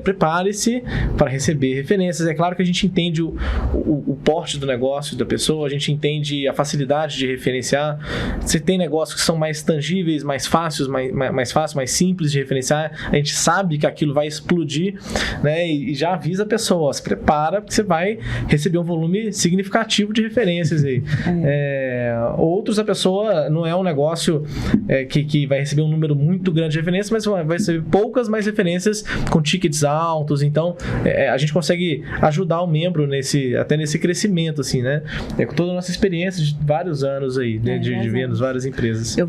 prepare-se para receber referências. É claro que a gente entende o porte do negócio da pessoa, a gente entende a facilidade de referenciar. Você tem negócios que são mais tangíveis, mais fáceis, mais simples de referenciar. A gente sabe que aquilo vai explodir, né? E já avisa a pessoa, se prepara, porque você vai receber um volume significativo de referências aí. Outros, a pessoa não é um negócio que vai receber um número muito grande de referências, mas vai receber poucas mais referências com tickets altos. Então, a gente consegue ajudar o membro até nesse crescimento, assim, né? Com toda a nossa experiência de vários anos aí, né? De vendo várias empresas. Eu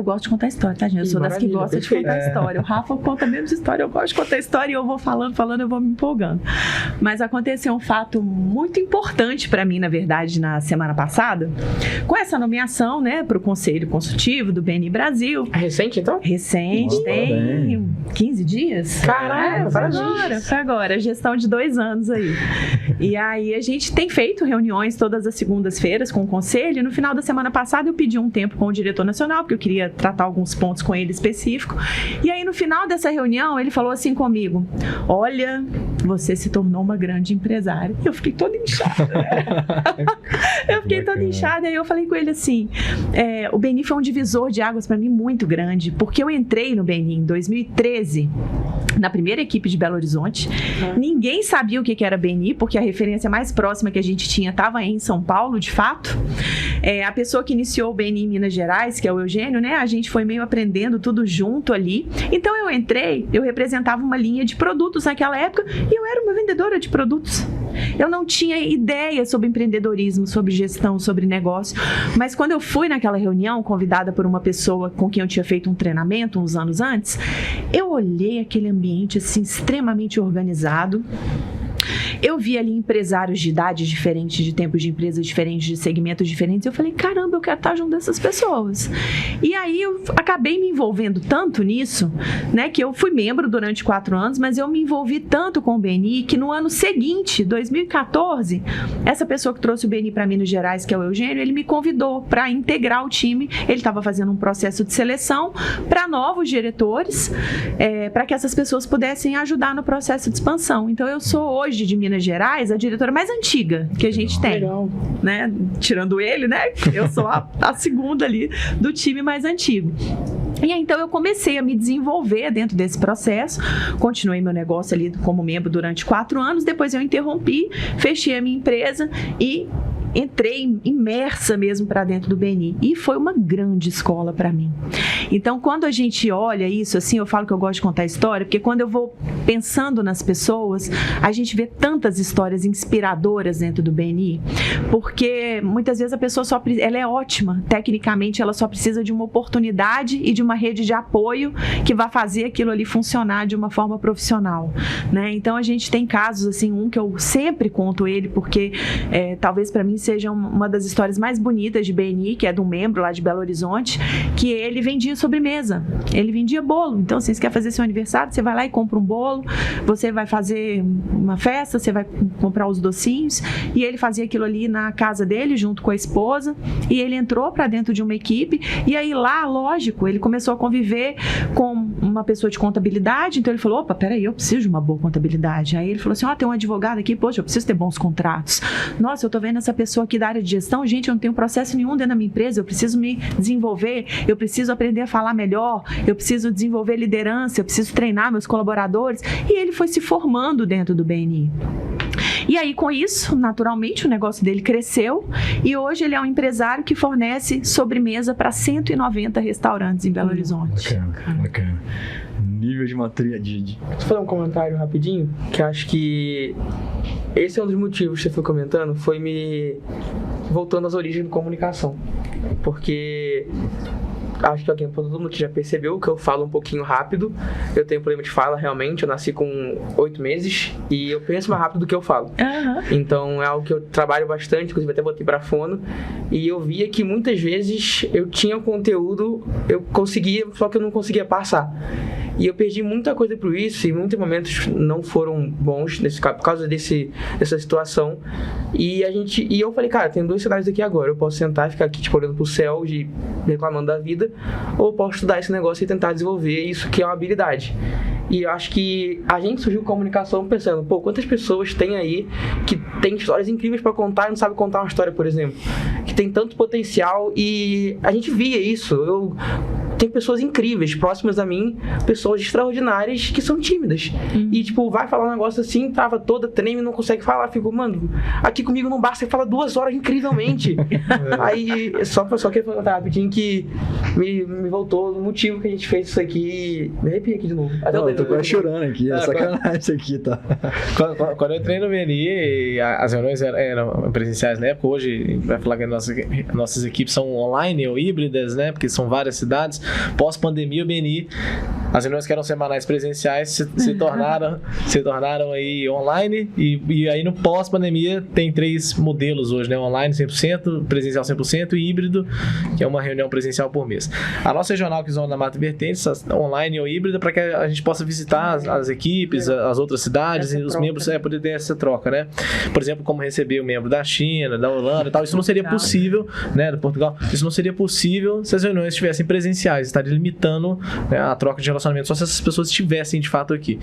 gosto de contar história, tá, gente? Eu sou das que gosta de contar história. O Rafa conta menos história, eu gosto de contar história e eu vou falando, eu vou me empolgando. Mas aconteceu um fato muito importante para mim, na verdade, na semana passada, com essa nomeação, né, para o Conselho Consultivo do BNI Brasil. É recente, então? Recente, tem 15 dias. Caralho, foi agora, gestão de 2 anos aí. E aí a gente tem feito reuniões todas as segundas-feiras com o Conselho. No final da semana passada eu pedi um tempo com o diretor nacional, porque eu queria tratar alguns pontos com ele específico. E aí no final dessa reunião ele falou assim comigo: olha, você se tornou uma grande empresária. E eu fiquei toda inchada. E aí eu falei com ele assim, o BNI foi um divisor de águas para mim muito grande, porque eu entrei no BNI em 2013, na primeira equipe de Belo Horizonte. Ninguém sabia o que era BNI, porque a referência mais próxima que a gente tinha estava em São Paulo, de fato. A pessoa que iniciou o BNI em Minas Gerais, que é o Eugênio, né? A gente foi meio aprendendo tudo junto ali. Então eu entrei, eu representava uma linha de produtos naquela época e eu era uma vendedora de produtos. Eu não tinha ideia sobre empreendedorismo, sobre gestão, sobre negócio, mas quando eu fui naquela reunião, convidada por uma pessoa com quem eu tinha feito um treinamento uns anos antes, eu olhei aquele ambiente assim, extremamente organizado. eu vi ali empresários de idades diferentes, de tempos de empresas diferentes, de segmentos diferentes. Eu falei, caramba, eu quero estar junto dessas pessoas. E aí eu acabei me envolvendo tanto nisso, né, que eu fui membro durante 4 anos, mas eu me envolvi tanto com o BNI que no ano seguinte, 2014, essa pessoa que trouxe o BNI para Minas Gerais, que é o Eugênio, ele me convidou para integrar o time. Ele estava fazendo um processo de seleção para novos diretores, para que essas pessoas pudessem ajudar no processo de expansão. Então, eu sou hoje de Minas Gerais a diretora mais antiga que a gente tem, né? Tirando ele, né? Eu sou a segunda ali do time mais antigo. E aí, então eu comecei a me desenvolver dentro desse processo, continuei meu negócio ali como membro durante 4 anos, depois eu interrompi, fechei a minha empresa e entrei imersa mesmo para dentro do BNI. E foi uma grande escola para mim. Então, quando a gente olha isso, assim, eu falo que eu gosto de contar história, porque quando eu vou pensando nas pessoas, a gente vê tantas histórias inspiradoras dentro do BNI, porque muitas vezes a pessoa ela é ótima, tecnicamente ela só precisa de uma oportunidade e de uma rede de apoio que vai fazer aquilo ali funcionar de uma forma profissional, né? Então, a gente tem casos, assim, um que eu sempre conto ele, porque talvez para mim seja uma das histórias mais bonitas de BNI, que é de um membro lá de Belo Horizonte, que ele vendia sobremesa, ele vendia bolo. Então, assim, você quer fazer seu aniversário, você vai lá e compra um bolo, você vai fazer uma festa, você vai comprar os docinhos, e ele fazia aquilo ali na casa dele, junto com a esposa, e ele entrou para dentro de uma equipe, e aí lá, lógico, ele começou a conviver com uma pessoa de contabilidade, então ele falou, opa, peraí, eu preciso de uma boa contabilidade. Aí ele falou assim, tem um advogado aqui, poxa, eu preciso ter bons contratos. Nossa, eu tô vendo essa pessoa aqui da área de gestão, gente, eu não tenho processo nenhum dentro da minha empresa, eu preciso me desenvolver, eu preciso aprender a falar melhor, eu preciso desenvolver liderança, eu preciso treinar meus colaboradores, e ele foi se formando dentro do BNI. E aí, com isso, naturalmente, o negócio dele cresceu, e hoje ele é um empresário que fornece sobremesa para 190 restaurantes em Belo Horizonte. Bacana. Nível de maturidade. Vou fazer um comentário rapidinho, que acho que esse é um dos motivos que você foi comentando, foi me voltando às origens da comunicação. Porque acho que alguém, todo mundo que já percebeu que eu falo um pouquinho rápido, eu tenho problema de fala realmente, eu nasci com 8 meses e eu penso mais rápido do que eu falo. Então é algo que eu trabalho bastante, inclusive até botei pra fono, e eu via que muitas vezes eu tinha conteúdo, eu conseguia, só que eu não conseguia passar. E eu perdi muita coisa por isso, e muitos momentos não foram bons por causa dessa situação. E eu falei, cara, tem 2 cenários aqui agora. Eu posso sentar e ficar aqui, tipo, olhando pro céu, reclamando da vida, ou eu posso estudar esse negócio e tentar desenvolver isso, que é uma habilidade. E eu acho que a gente surgiu com comunicação pensando, quantas pessoas tem aí que tem histórias incríveis para contar e não sabe contar uma história, por exemplo, que tem tanto potencial, e a gente via isso. Tem pessoas incríveis, próximas a mim, pessoas extraordinárias que são tímidas. E, tipo, vai falar um negócio assim, trava toda, treme, não consegue falar. Fico, mano, aqui comigo não basta, você fala 2 horas incrivelmente. Aí, só queria falar rapidinho que me voltou o motivo que a gente fez isso aqui. Me arrepia aqui de novo. Eu tô quase chorando aqui, é sacanagem isso aqui, tá? Quando eu entrei no BNI, as reuniões eram presenciais na época. Hoje, vai falar que nossas equipes são online ou híbridas, né? Porque são várias cidades. Pós-pandemia, o BNI, as reuniões que eram semanais presenciais se tornaram aí online, e aí no pós-pandemia tem 3 modelos hoje, né? Online 100%, presencial 100% e híbrido, que é uma reunião presencial por mês. A nossa regional que Zona da Mata Vertente, online ou híbrida, para que a gente possa visitar as equipes, as outras cidades, e os membros poder ter essa troca, né? Por exemplo, como receber o membro da China, da Holanda e tal, isso não seria possível, né? Do Portugal, isso não seria possível se as reuniões estivessem presenciais, estaria limitando, né, a troca de relacionamento, só se essas pessoas estivessem de fato aqui.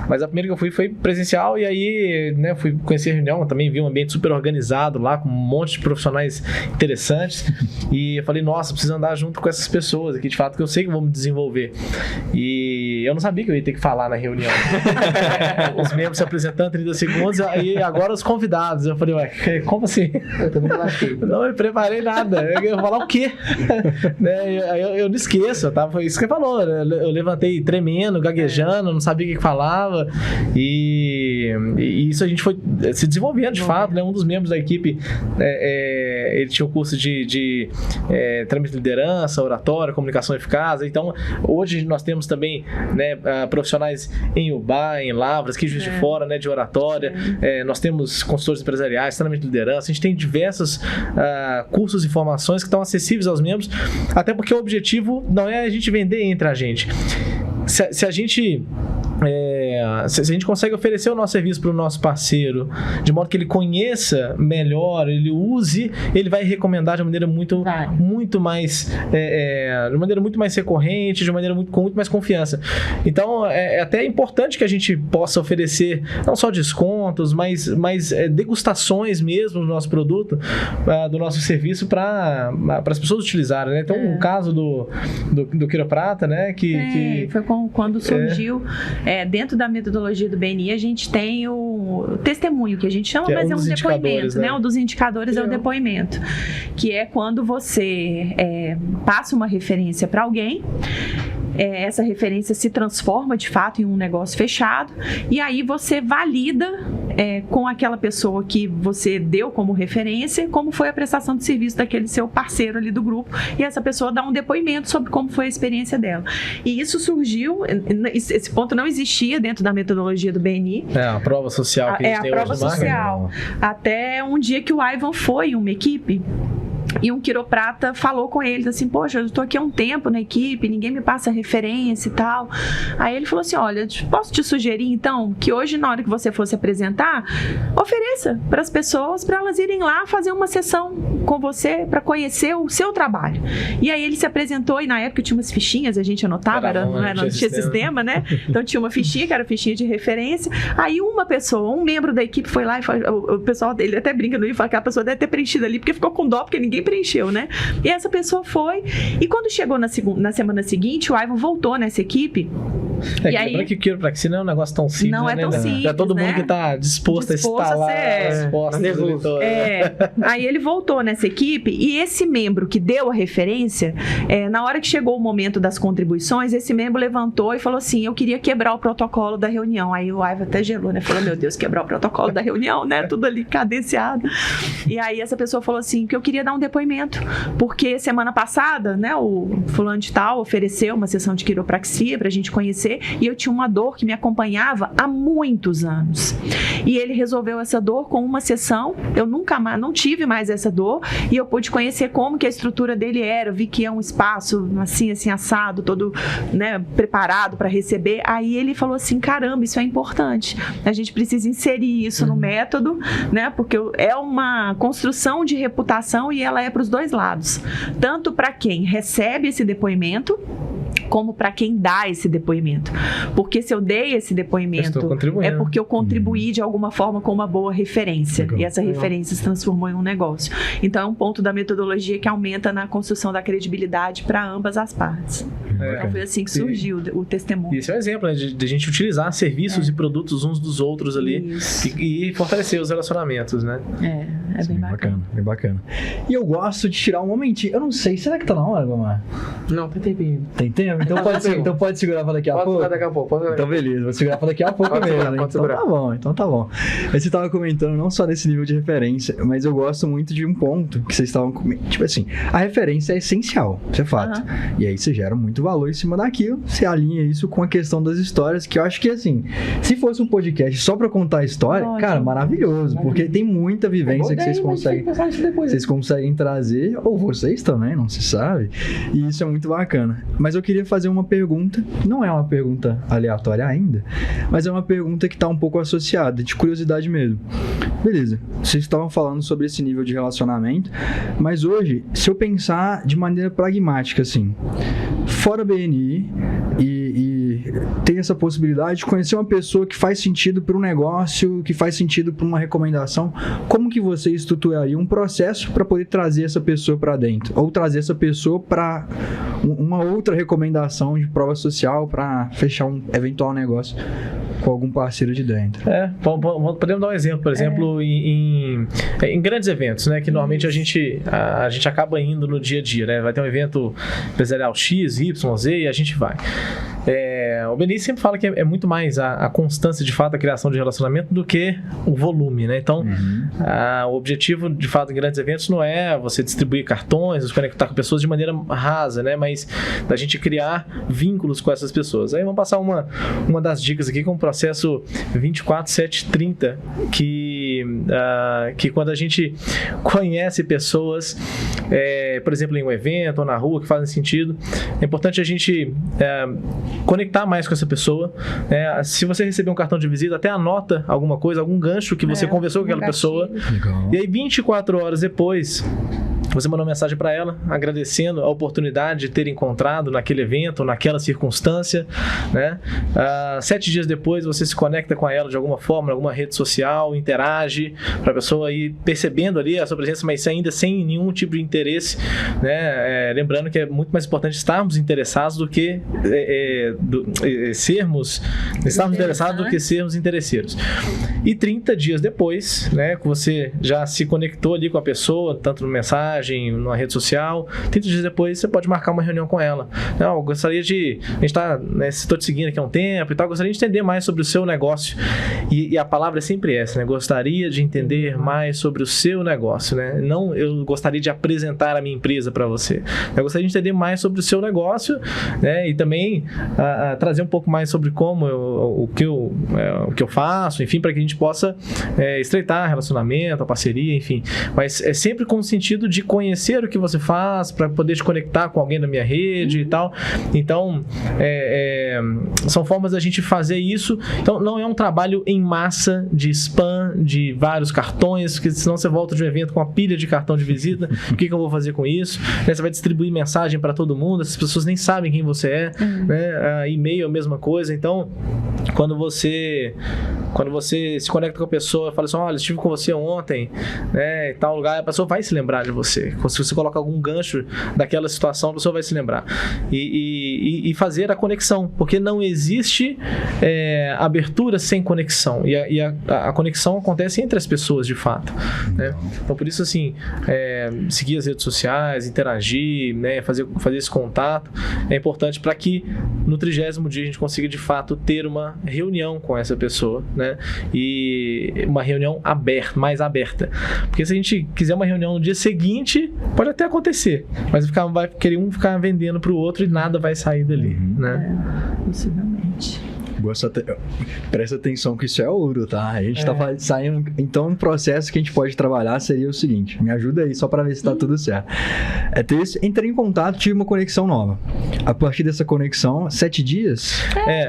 Mas a primeira que eu fui foi presencial, e aí, né, fui conhecer a reunião, também vi um ambiente super organizado lá, com um monte de profissionais interessantes, e eu falei, nossa, preciso andar junto com essas pessoas aqui, de fato, que eu sei que vou me desenvolver. E eu não sabia que eu ia ter que falar na reunião. Os membros se apresentando 30 segundos, e agora os convidados. Eu falei, como assim? Eu também não me preparei nada. Eu ia falar o quê? Né, eu não esqueço, tá? Foi isso que ele falou. Eu levantei tremendo, gaguejando, não sabia o que falava. E isso a gente foi se desenvolvendo de fato, né? Um dos membros da equipe, ele tinha o curso de trâmite de liderança, oratória, comunicação eficaz. Então, hoje nós temos também né, profissionais em UBA, em Lavras, que Juiz de Fora, né, de oratória. Nós temos consultores empresariais, treinamento de liderança. A gente tem diversos cursos e formações que estão acessíveis aos membros, até porque o objetivo não é a gente vender entre a gente. Se a gente consegue oferecer o nosso serviço para o nosso parceiro, de modo que ele conheça melhor, ele use, ele vai recomendar de uma maneira muito mais de maneira muito mais recorrente, de maneira com muito mais confiança. Então é até importante que a gente possa oferecer não só descontos, mas degustações mesmo do nosso produto, do nosso serviço para as pessoas utilizarem, né? Então o caso do quiroprata, né, que foi quando surgiu dentro da metodologia do BNI, a gente tem o testemunho, que a gente chama, mas é um depoimento, né? Um dos indicadores é o depoimento, que é quando você passa uma referência para alguém, essa referência se transforma de fato em um negócio fechado, e aí você valida com aquela pessoa que você deu como referência, como foi a prestação de serviço daquele seu parceiro ali do grupo, e essa pessoa dá um depoimento sobre como foi a experiência dela. E isso surgiu, esse ponto não existia dentro da metodologia do BNI. A prova social que a gente tem hoje. É a prova social. Até um dia que o Ivan foi em uma equipe, e um quiroprata falou com eles assim, poxa, eu estou aqui há um tempo na equipe, ninguém me passa referência e tal. Aí ele falou assim, olha, posso te sugerir então que hoje, na hora que você for se apresentar, ofereça para as pessoas, para elas irem lá fazer uma sessão com você, para conhecer o seu trabalho. E aí ele se apresentou, e na época tinha umas fichinhas, a gente anotava, não tinha sistema, né? Então tinha uma fichinha, que era fichinha de referência. Aí uma pessoa, um membro da equipe foi lá e falou, o pessoal dele até brinca no livro, fala que a pessoa deve ter preenchido ali, porque ficou com dó, porque ninguém preencheu, né? E essa pessoa foi, e quando chegou na semana seguinte, o Ivan voltou nessa equipe. E aí, que quiropraxia não é um negócio tão simples, não é tão simples, é todo mundo que está disposto a instalar as respostas. Aí ele voltou nessa equipe, e esse membro que deu a referência, na hora que chegou o momento das contribuições, esse membro levantou e falou assim, eu queria quebrar o protocolo da reunião. Aí o Ivan até gelou, né? Falou, meu Deus, quebrar o protocolo da reunião, né? Tudo ali cadenciado. E aí essa pessoa falou assim, que eu queria dar um depoimento, porque semana passada, né, o fulano de tal ofereceu uma sessão de quiropraxia pra gente conhecer, e eu tinha uma dor que me acompanhava há muitos anos. E ele resolveu essa dor com uma sessão, eu nunca mais, não tive mais essa dor, e eu pude conhecer como que a estrutura dele era, eu vi que é um espaço assim assado, todo, né, preparado para receber. Aí ele falou assim, caramba, isso é importante, a gente precisa inserir isso no método, né, porque é uma construção de reputação e ela é para os dois lados, tanto para quem recebe esse depoimento, como para quem dá esse depoimento. Porque se eu dei esse depoimento, é porque eu contribuí de alguma forma com uma boa referência. Legal. E essa referência se transformou em um negócio. Então é um ponto da metodologia que aumenta na construção da credibilidade para ambas as partes. Então foi assim que surgiu o testemunho. E esse é um exemplo, né, de a gente utilizar serviços e produtos uns dos outros ali e fortalecer os relacionamentos, né? É bem bacana. Bem bacana. E eu gosto de tirar um momentinho. Eu não sei, será que tá na hora, Gomar? Não, tem tempinho. Tem tempo? Então pode segurar para daqui a pouco? Pode segurar daqui a pouco. Então beleza, vou segurar para daqui a pouco mesmo. Então tá bom. Mas você estava comentando não só nesse nível de referência, mas eu gosto muito de um ponto que vocês estavam comentando. Tipo assim, a referência é essencial, isso é fato. E aí você gera muito valor em cima daquilo, você alinha isso com a questão das histórias, que eu acho que assim, se fosse um podcast só para contar a história, cara, maravilhoso, porque tem muita vivência que vocês conseguem trazer, ou vocês também, não se sabe, e isso é muito bacana. Mas eu queria fazer uma pergunta, não é uma pergunta aleatória ainda, mas é uma pergunta que está um pouco associada, de curiosidade mesmo. Beleza, vocês estavam falando sobre esse nível de relacionamento, mas hoje, se eu pensar de maneira pragmática, assim, fora BNI e tem essa possibilidade de conhecer uma pessoa que faz sentido para um negócio, que faz sentido para uma recomendação, como que você estruturaria um processo para poder trazer essa pessoa para dentro? Ou trazer essa pessoa para uma outra recomendação de prova social para fechar um eventual negócio com algum parceiro de dentro? Podemos dar um exemplo, por exemplo, em grandes eventos, né, que normalmente a gente acaba indo no dia a dia, né? Vai ter um evento empresarial X, Y, Z e a gente vai. O BNI sempre fala que é muito mais a constância de fato da criação de relacionamento do que o volume, né? Então, o objetivo de fato em grandes eventos não é você distribuir cartões, conectar com pessoas de maneira rasa, né? Mas mas da gente criar vínculos com essas pessoas. Aí vamos passar uma das dicas aqui, com o processo 24-7-30, que quando a gente conhece pessoas, por exemplo, em um evento ou na rua, que fazem sentido, é importante a gente conectar mais com essa pessoa. Se você receber um cartão de visita, até anota alguma coisa, algum gancho que você conversou com aquela pessoa. Legal. E aí 24 horas depois, você mandou uma mensagem para ela, agradecendo a oportunidade de ter encontrado naquele evento, naquela circunstância, né? 7 dias depois, você se conecta com ela de alguma forma, em alguma rede social, interage, para a pessoa ir percebendo ali a sua presença, mas ainda sem nenhum tipo de interesse, né? Lembrando que é muito mais importante estarmos interessados do que sermos interesseiros. E 30 dias depois, né, que você já se conectou ali com a pessoa, tanto no mensagem, numa rede social, 30 dias depois você pode marcar uma reunião com ela. Não, eu gostaria de... A gente está, né, estou te seguindo aqui há um tempo e tal, gostaria de entender mais sobre o seu negócio. E a palavra é sempre essa, né? Gostaria de entender mais sobre o seu negócio, né? Não, eu gostaria de apresentar a minha empresa para você. Eu gostaria de entender mais sobre o seu negócio, né? E também trazer um pouco mais sobre como o que eu faço, enfim, para que a gente possa estreitar relacionamento, a parceria, enfim. Mas é sempre com o sentido de conhecer o que você faz, para poder te conectar com alguém da minha rede e tal. Então, são formas da gente fazer isso. Então, não é um trabalho em massa de spam, de vários cartões, porque senão você volta de um evento com uma pilha de cartão de visita. O que eu vou fazer com isso? Você vai distribuir mensagem para todo mundo, essas pessoas nem sabem quem você é, né? E-mail é a mesma coisa. Então, quando você se conecta com a pessoa, fala assim, olha, estive com você ontem, né, em tal lugar, a pessoa vai se lembrar de você. Se você coloca algum gancho daquela situação, a pessoa vai se lembrar. E fazer a conexão, porque não existe abertura sem conexão. E a conexão acontece entre as pessoas, de fato, né? Então, por isso, assim, seguir as redes sociais, interagir, né, fazer esse contato é importante para que no 30º dia a gente consiga, de fato, ter uma reunião com essa pessoa, né? E uma reunião mais aberta. Porque se a gente quiser uma reunião no dia seguinte, pode até acontecer, mas vai querer um ficar vendendo para o outro e nada vai sair dali, né? Possivelmente. Presta atenção que isso é ouro, tá? A gente tá saindo... Então, um processo que a gente pode trabalhar seria o seguinte, me ajuda aí só pra ver se tá tudo certo. Entrei em contato, tive uma conexão nova. A partir dessa conexão, 7 dias...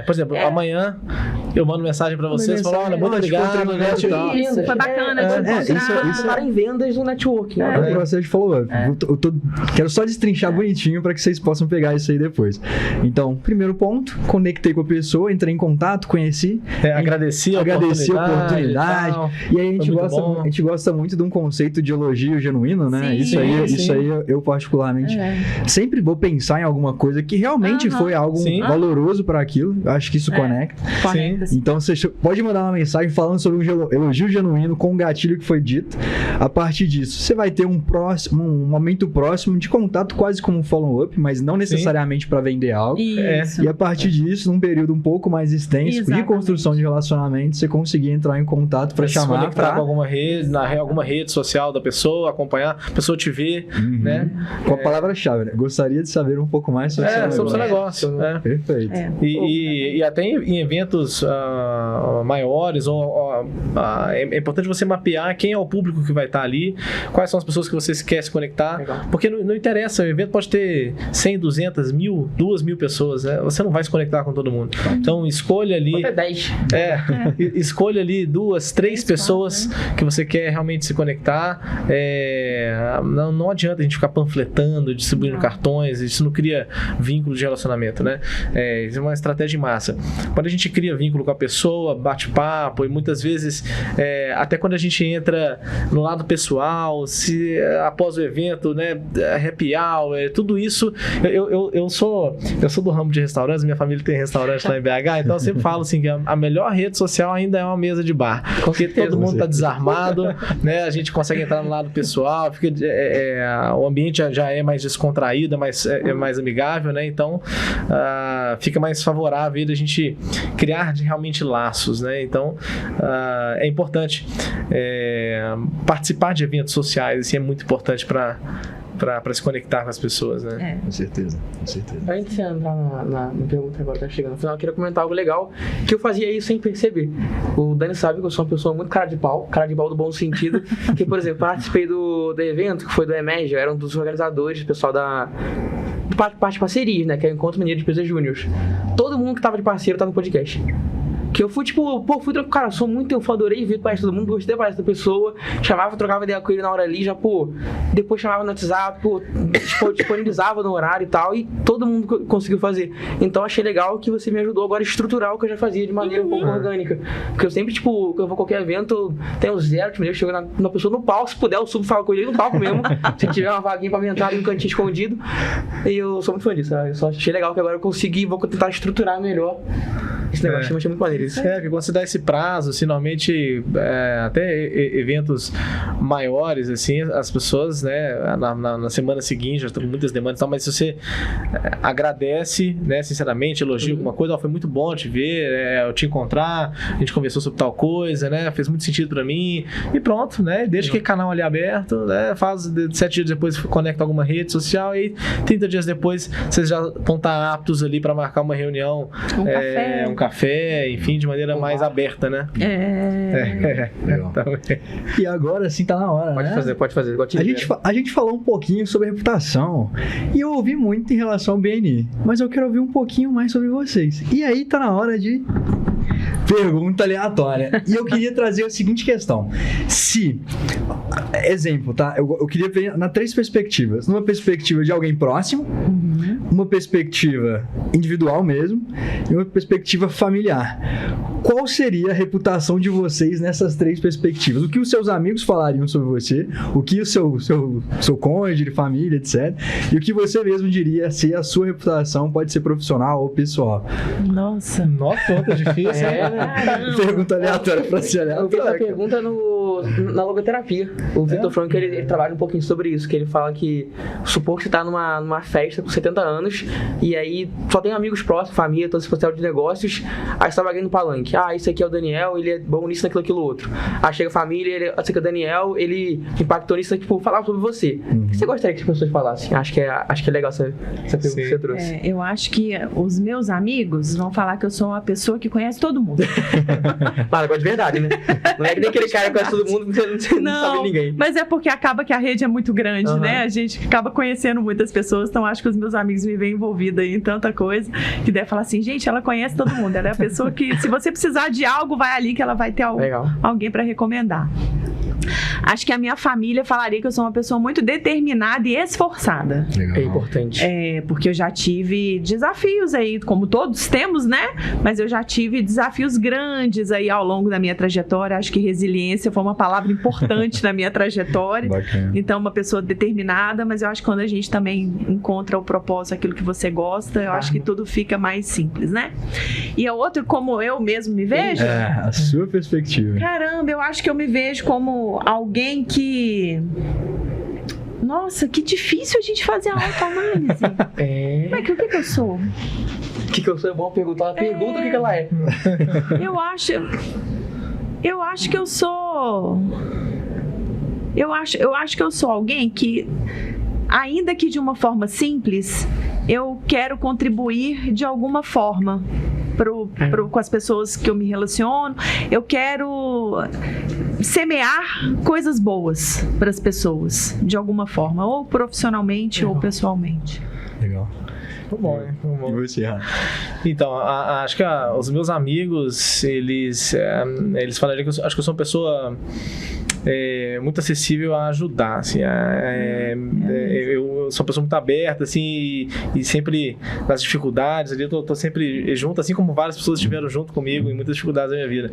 Por exemplo, amanhã eu mando mensagem pra vocês, falo, olha, muito obrigado, né? Isso, foi bacana. Isso para em vendas no networking. É um processo de follow-up. Quero só destrinchar bonitinho pra que vocês possam pegar isso aí depois. Então, primeiro ponto, conectei com a pessoa, entrei em contato, conheci, agradeci a oportunidade e aí a gente gosta muito de um conceito de elogio genuíno, né? Isso aí eu particularmente sempre vou pensar em alguma coisa que realmente foi algo valoroso para aquilo. Acho que isso conecta. Então você pode mandar uma mensagem falando sobre um elogio genuíno com um gatilho que foi dito. A partir disso, você vai ter um momento próximo de contato, quase como um follow-up, mas não necessariamente para vender algo. E a partir disso, num período um pouco mais extenso de construção de relacionamento, você conseguir entrar em contato para chamar, se conectar com alguma rede social da pessoa, acompanhar, a pessoa te ver, né? Com a palavra-chave, né? Gostaria de saber um pouco mais sobre o seu negócio. Né? Perfeito. E até em eventos maiores, é importante você mapear quem é o público que vai estar ali, quais são as pessoas que você quer se conectar, porque não interessa, o evento pode ter 100, 200, 1.000, 2.000 pessoas, né? Você não vai se conectar com todo mundo. Então, escolha ali... Até 10. Escolha ali 2, 3 pessoas que você quer realmente se conectar. Não adianta a gente ficar panfletando, distribuindo cartões, isso não cria vínculo de relacionamento, né? Isso é uma estratégia em massa. Quando a gente cria vínculo com a pessoa, bate papo, e muitas vezes, até quando a gente entra no lado pessoal, após o evento, né, happy hour, tudo isso, eu sou do ramo de restaurantes, minha família tem restaurante lá em BH, então eu sempre falo assim, que a melhor rede social ainda é uma mesa de bar, porque todo mundo está desarmado, né, a gente consegue entrar no lado pessoal, o ambiente já é mais descontraído, é mais amigável, né, então fica mais favorável a gente criar realmente laços, né, então é importante participar de eventos sociais, assim, é muito importante para para se conectar com as pessoas, né? Com certeza, com certeza. Antes de entrar na pergunta agora, tá chegando no final, eu queria comentar algo legal, que eu fazia isso sem perceber. O Dani sabe que eu sou uma pessoa muito cara de pau do bom sentido, que, por exemplo, participei do evento, que foi do EMEG, eu era um dos organizadores, pessoal da parte de parcerias, né, que é o Encontro Mineiro de Empresas Júniors. Todo mundo que tava de parceiro tá no podcast. Que eu fui, tipo, fui tranquilo, cara, sou muito fã, adorei ver palestra todo mundo, gostei da palestra da pessoa, chamava, trocava ideia com ele na hora ali, já, depois chamava no WhatsApp, disponibilizava no horário e tal, e todo mundo conseguiu fazer. Então achei legal que você me ajudou agora a estruturar o que eu já fazia de maneira um pouco orgânica. Porque eu sempre, tipo, quando eu vou a qualquer evento, eu tenho zero timidez, chego na pessoa no palco, se puder, eu subo e falo com ele no palco mesmo, se tiver uma vaguinha pra me entrar no cantinho escondido, e eu sou muito fã disso, sabe? Eu só achei legal que agora eu consegui, vou tentar estruturar melhor esse negócio, achei muito maneiro isso. Porque quando você dá esse prazo, assim, normalmente, até eventos maiores, assim, as pessoas, né, na semana seguinte já estão com muitas demandas e tal, mas se você agradece, né, sinceramente, elogia alguma coisa, foi muito bom te ver, eu te encontrar, a gente conversou sobre tal coisa, né, fez muito sentido pra mim, e pronto, né, deixa aquele canal ali aberto, né, faz 7 dias depois, conecta alguma rede social, e 30 dias depois, vocês já vão estar aptos ali pra marcar uma reunião, um café, enfim, de maneira mais aberta, né? Legal. E agora sim tá na hora, Pode fazer. A gente falou um pouquinho sobre reputação e eu ouvi muito em relação ao BNI, mas eu quero ouvir um pouquinho mais sobre vocês. E aí tá na hora de pergunta aleatória. E eu queria trazer a seguinte questão. Exemplo, tá? Eu queria ver nas 3 perspectivas. Numa perspectiva de alguém próximo, uma perspectiva individual mesmo, e uma perspectiva familiar. Qual seria a reputação de vocês nessas 3 perspectivas? O que os seus amigos falariam sobre você? O que o seu cônjuge, família, etc. E o que você mesmo diria se a sua reputação pode ser profissional ou pessoal? Nossa, tá difícil. Pergunta aleatória pra ser aleatória. Eu vi essa pergunta na logoterapia. O Victor Frank, ele trabalha um pouquinho sobre isso, que ele fala que, supor que você tá numa festa com 70 anos, e aí só tem amigos próximos, família, todo esse potencial de negócios, aí você tá alguém no palanque. Esse aqui é o Daniel, ele é bom nisso, naquilo, aquilo outro. Aí chega a família, esse aqui é o Daniel, ele impactou nisso, tipo, falava sobre você. O que você gostaria que as pessoas falassem? Acho que é legal essa pergunta que você trouxe. Eu acho que os meus amigos vão falar que eu sou uma pessoa que conhece todo mundo. Claro, agora de verdade, né? Não é que nem aquele cara que conhece todo mundo, não sabe ninguém. Mas é porque acaba que a rede é muito grande, né? A gente acaba conhecendo muitas pessoas, então acho que os meus amigos me veem envolvida em tanta coisa, que deve falar assim, gente, ela conhece todo mundo, ela é a pessoa que, se você precisar de algo, vai ali que ela vai ter alguém para recomendar. Acho que a minha família falaria que eu sou uma pessoa muito determinada e esforçada. Legal. É importante. Porque eu já tive desafios aí, como todos temos, né? Mas eu já tive desafios grandes aí ao longo da minha trajetória. Acho que resiliência foi uma palavra importante na minha trajetória. Bacana. Então, uma pessoa determinada, mas eu acho que quando a gente também encontra o propósito, aquilo que você gosta, eu acho que tudo fica mais simples, né? E a outra, como eu mesmo me vejo... A sua perspectiva. Caramba, eu acho que eu me vejo como alguém que... Nossa, que difícil a gente fazer a autoanálise. Mas o que eu sou? O que eu sou é bom perguntar. Ela pergunta o que ela é. Eu acho que eu sou... Eu acho que eu sou alguém que, ainda que de uma forma simples, eu quero contribuir de alguma forma com as pessoas que eu me relaciono. Eu quero semear coisas boas para as pessoas, de alguma forma, ou profissionalmente ou pessoalmente. Legal. Bom, hein? E você, Rafa? Então, acho que os meus amigos, eles falariam que acho que eu sou uma pessoa muito acessível a ajudar, assim, eu sou uma pessoa muito aberta, assim, e sempre nas dificuldades ali, eu tô sempre junto, assim como várias pessoas estiveram junto comigo em muitas dificuldades da minha vida.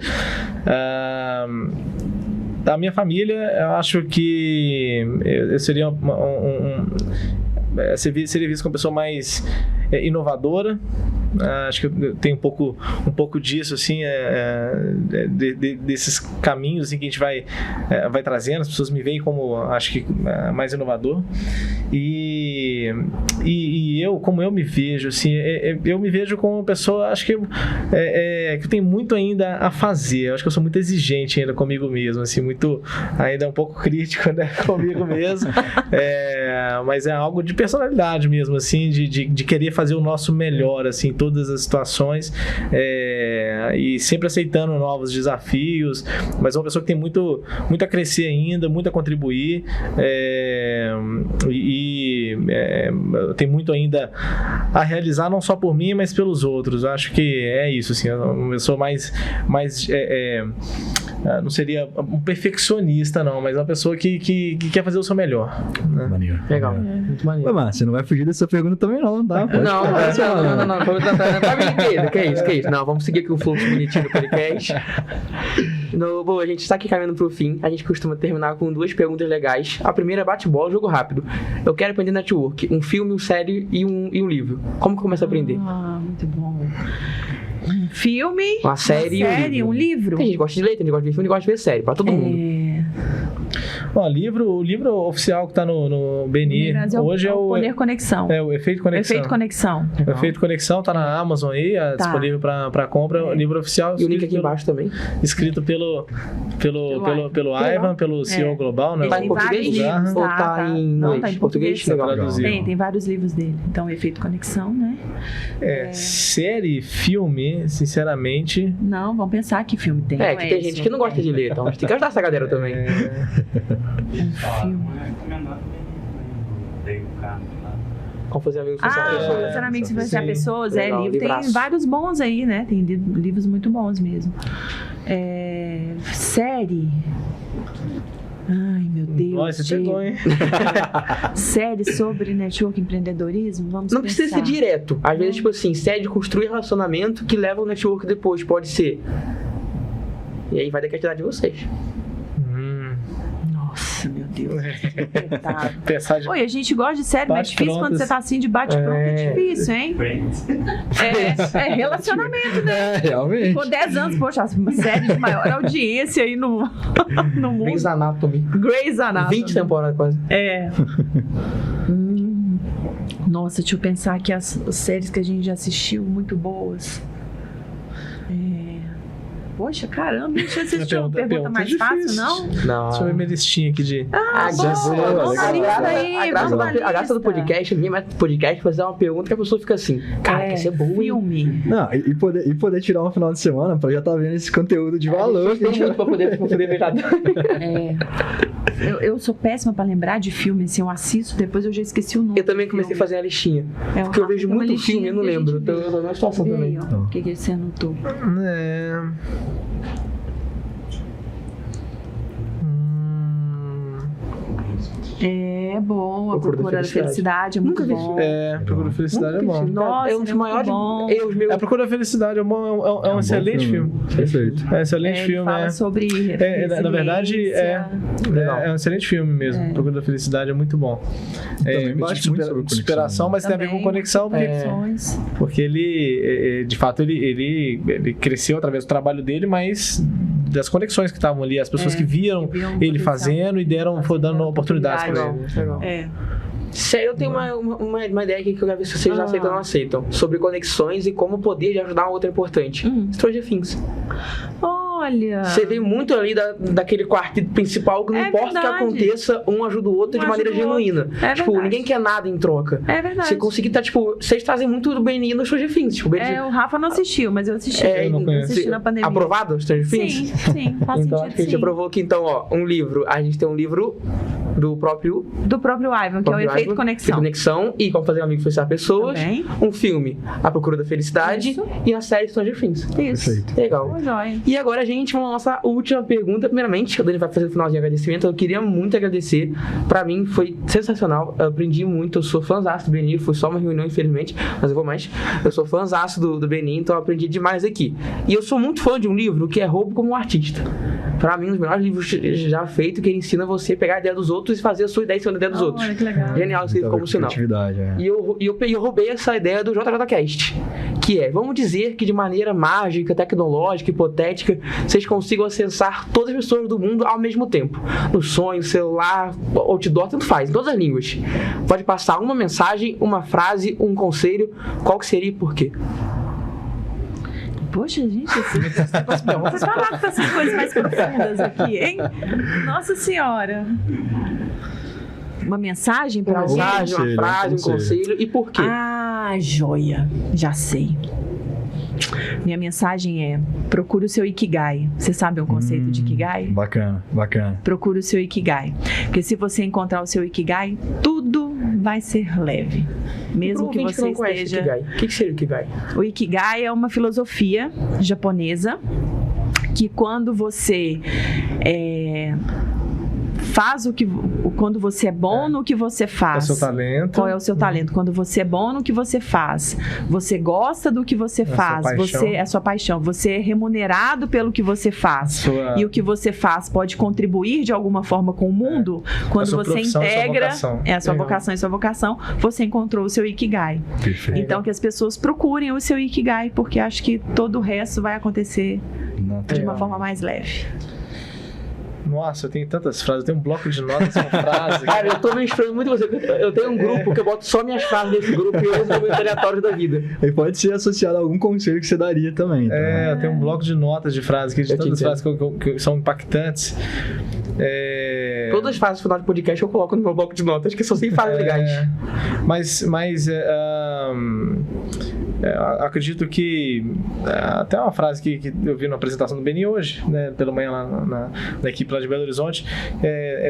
Da minha família, eu acho que eu seria seria visto como uma pessoa mais inovadora. Acho que eu tenho um pouco disso, assim, desses caminhos assim, que a gente vai trazendo. As pessoas me veem como, acho que, mais inovador. E como eu me vejo, assim, eu me vejo como uma pessoa, acho que que eu tenho muito ainda a fazer. Eu acho que eu sou muito exigente ainda comigo mesmo, assim, muito, ainda um pouco crítico, né, comigo mesmo. Mas é algo de personalidade mesmo, assim, de querer fazer o nosso melhor, assim, em todas as situações, e sempre aceitando novos desafios, mas é uma pessoa que tem muito a crescer ainda, muito a contribuir, tem muito ainda a realizar, não só por mim, mas pelos outros. Eu acho que é isso, assim, eu sou mais não seria um perfeccionista, não, mas uma pessoa que quer fazer o seu melhor, né? Maneiro. Legal, muito maneiro. Ué, Márcio, você não vai fugir dessa pergunta também não, tá? Pode Não, falar. não. Que isso? Não, vamos seguir aqui o fluxo bonitinho do podcast. Bom, a gente está aqui caminhando pro fim. A gente costuma terminar com 2 perguntas legais. A primeira é bate-bola, jogo rápido. Eu quero aprender network, um filme, uma série e um livro. Como que começa a aprender? Muito bom. Um filme, uma série um livro. Tem gente que gosta de ler, tem gente que gosta de ver filme, tem gente que gosta de ver série, pra todo mundo. Ó, o livro oficial que tá no BNI hoje é o Poder Conexão. O Efeito Conexão. Efeito Conexão. O Efeito Conexão tá na Amazon aí, disponível pra compra. O livro oficial. E o link aqui embaixo também. Escrito pelo Ivan, pelo CEO Global, né? Tá em português? Ou tá em inglês? Tá em português. Tem vários livros dele. Então, Efeito Conexão, né? Série, filme, sinceramente... Não, vamos pensar que filme tem. Que tem gente que não gosta de ler, então a gente tem que ajudar essa galera também. Um filme. Como fazer amigos fazer amigos e influenciar pessoas. Livro. Tem vários bons aí, né? Tem livros muito bons mesmo. Série. Ai, meu Deus. Nossa, você pegou, hein? Série sobre network, empreendedorismo, vamos Não pensar. precisa ser direto. Às vezes, tipo assim, série de construir relacionamento que leva ao network depois, pode ser. E aí vai da criatividade de vocês. Nossa, meu Deus. Oi, a gente gosta de série, mas é difícil quando você tá assim de bate-pronto, é difícil, hein? É relacionamento, né? Realmente. Por 10 anos, poxa, uma série de maior audiência aí no mundo. Grey's Anatomy. 20 temporadas quase. Nossa, deixa eu pensar aqui as séries que a gente já assistiu, muito boas. Poxa, caramba, deixa eu assistir uma pergunta mais fácil, não? Deixa eu ver minha listinha aqui de... A graça do podcast, ninguém mais podcast, fazer uma pergunta que a pessoa fica assim, cara, quer ser boa, filme. Não, e poder tirar um final de semana pra já estar vendo esse conteúdo de valor. Tem muito pra poder ver já. Eu sou péssima pra lembrar de filme, assim, eu assisto, depois eu já esqueci o nome. Eu também comecei a fazer a listinha. Porque eu vejo muito filme e não lembro. Então eu tô na situação também. O que você anotou? É bom, a Procura da Felicidade é muito bom. Procura da Felicidade é bom. Nossa, é um dos maiores erros meus. A Procura da Felicidade é um excelente filme. Perfeito. É um excelente filme. Fala sobre na verdade, é um excelente filme mesmo. Procura da Felicidade é muito bom. Superação, mas tem a ver com conexão. Porque ele, de fato, ele cresceu através do trabalho dele, mas das conexões que estavam ali, as pessoas que viram ele fazendo e foram dando oportunidades para ele. Sério, eu tenho uma ideia aqui que eu quero ver se vocês já aceitam ou não aceitam. Sobre conexões e como o poder de ajudar um outro é importante. Stranger Things. Olha... Você vê muito ali daquele quarteto principal que não importa o que aconteça, um ajuda o outro de maneira genuína. Ninguém quer nada em troca. É verdade. Você conseguir estar, vocês trazem muito do BNI no Stranger Things. O Rafa não assistiu, mas eu assisti. Eu assisti na pandemia. Aprovado o Stranger Things? Sim, faz então, sentido, acho que a gente aprovou aqui, então, um livro. A gente tem um livro do próprio Ivan, que é o Efeito Conexão e Como Fazer um Amigo Influenciar Pessoas. Também. Um filme, A Procura da Felicidade. E a série Stranger Things. Isso. Legal. E agora, gente, vamos à nossa última pergunta. Primeiramente, o Dani vai fazer o finalzinho de agradecimento. Eu queria muito agradecer. Pra mim, foi sensacional. Eu aprendi muito. Eu sou fãzaço do BNI. Foi só uma reunião, infelizmente. Mas eu vou mais. Eu sou fãzaço do BNI, então eu aprendi demais aqui. E eu sou muito fã de um livro que é Roubo como um Artista. Pra mim, um dos melhores livros já feitos, que ele ensina você a pegar a ideia dos outros e fazer a sua ideia em cima da ideia dos outros. Que legal. Genial esse livro como sinal. E eu roubei essa ideia do JJCast, que é, vamos dizer que de maneira mágica, tecnológica, hipotética, vocês consigam acessar todas as pessoas do mundo ao mesmo tempo. No sonho, celular, outdoor, tanto faz, em todas as línguas. Pode passar uma mensagem, uma frase, um conselho, qual que seria e por quê? Poxa, gente, você tá lá com essas coisas mais profundas aqui, hein? Nossa Senhora. Uma mensagem para alguém? Uma frase, um conselho. E por quê? Ah, joia. Já sei. Minha mensagem é: procure o seu Ikigai. Você sabe o conceito de Ikigai? Bacana. Procure o seu Ikigai. Porque se você encontrar o seu Ikigai, tudo vai ser leve. Mesmo que você esteja... O que seria o Ikigai? O Ikigai é uma filosofia japonesa que quando você faz quando você é bom no que você faz. É o seu talento. Qual é o seu talento? Quando você é bom no que você faz, você gosta do que você faz, é a sua paixão, você é remunerado pelo que você faz. E o que você faz pode contribuir de alguma forma com o mundo. Quando você integra a sua vocação e sua vocação, você encontrou o seu Ikigai. Perfeito. Então que as pessoas procurem o seu Ikigai, porque acho que todo o resto vai acontecer de uma forma mais leve. Nossa, eu tenho tantas frases, eu tenho um bloco de notas com frases. Cara, eu tô me inspirando muito em você. Eu tenho um grupo que eu boto só minhas frases nesse grupo e eu uso momentos aleatórios da vida. E pode ser associado a algum conselho que você daria também. Então. Eu tenho um bloco de notas de frases, de tantas frases que são impactantes. Todas as frases final de podcast eu coloco no meu bloco de notas, que são sem frases legais. Acredito que até uma frase que eu vi na apresentação do Beni hoje, né, pela manhã lá na equipe lá de Belo Horizonte,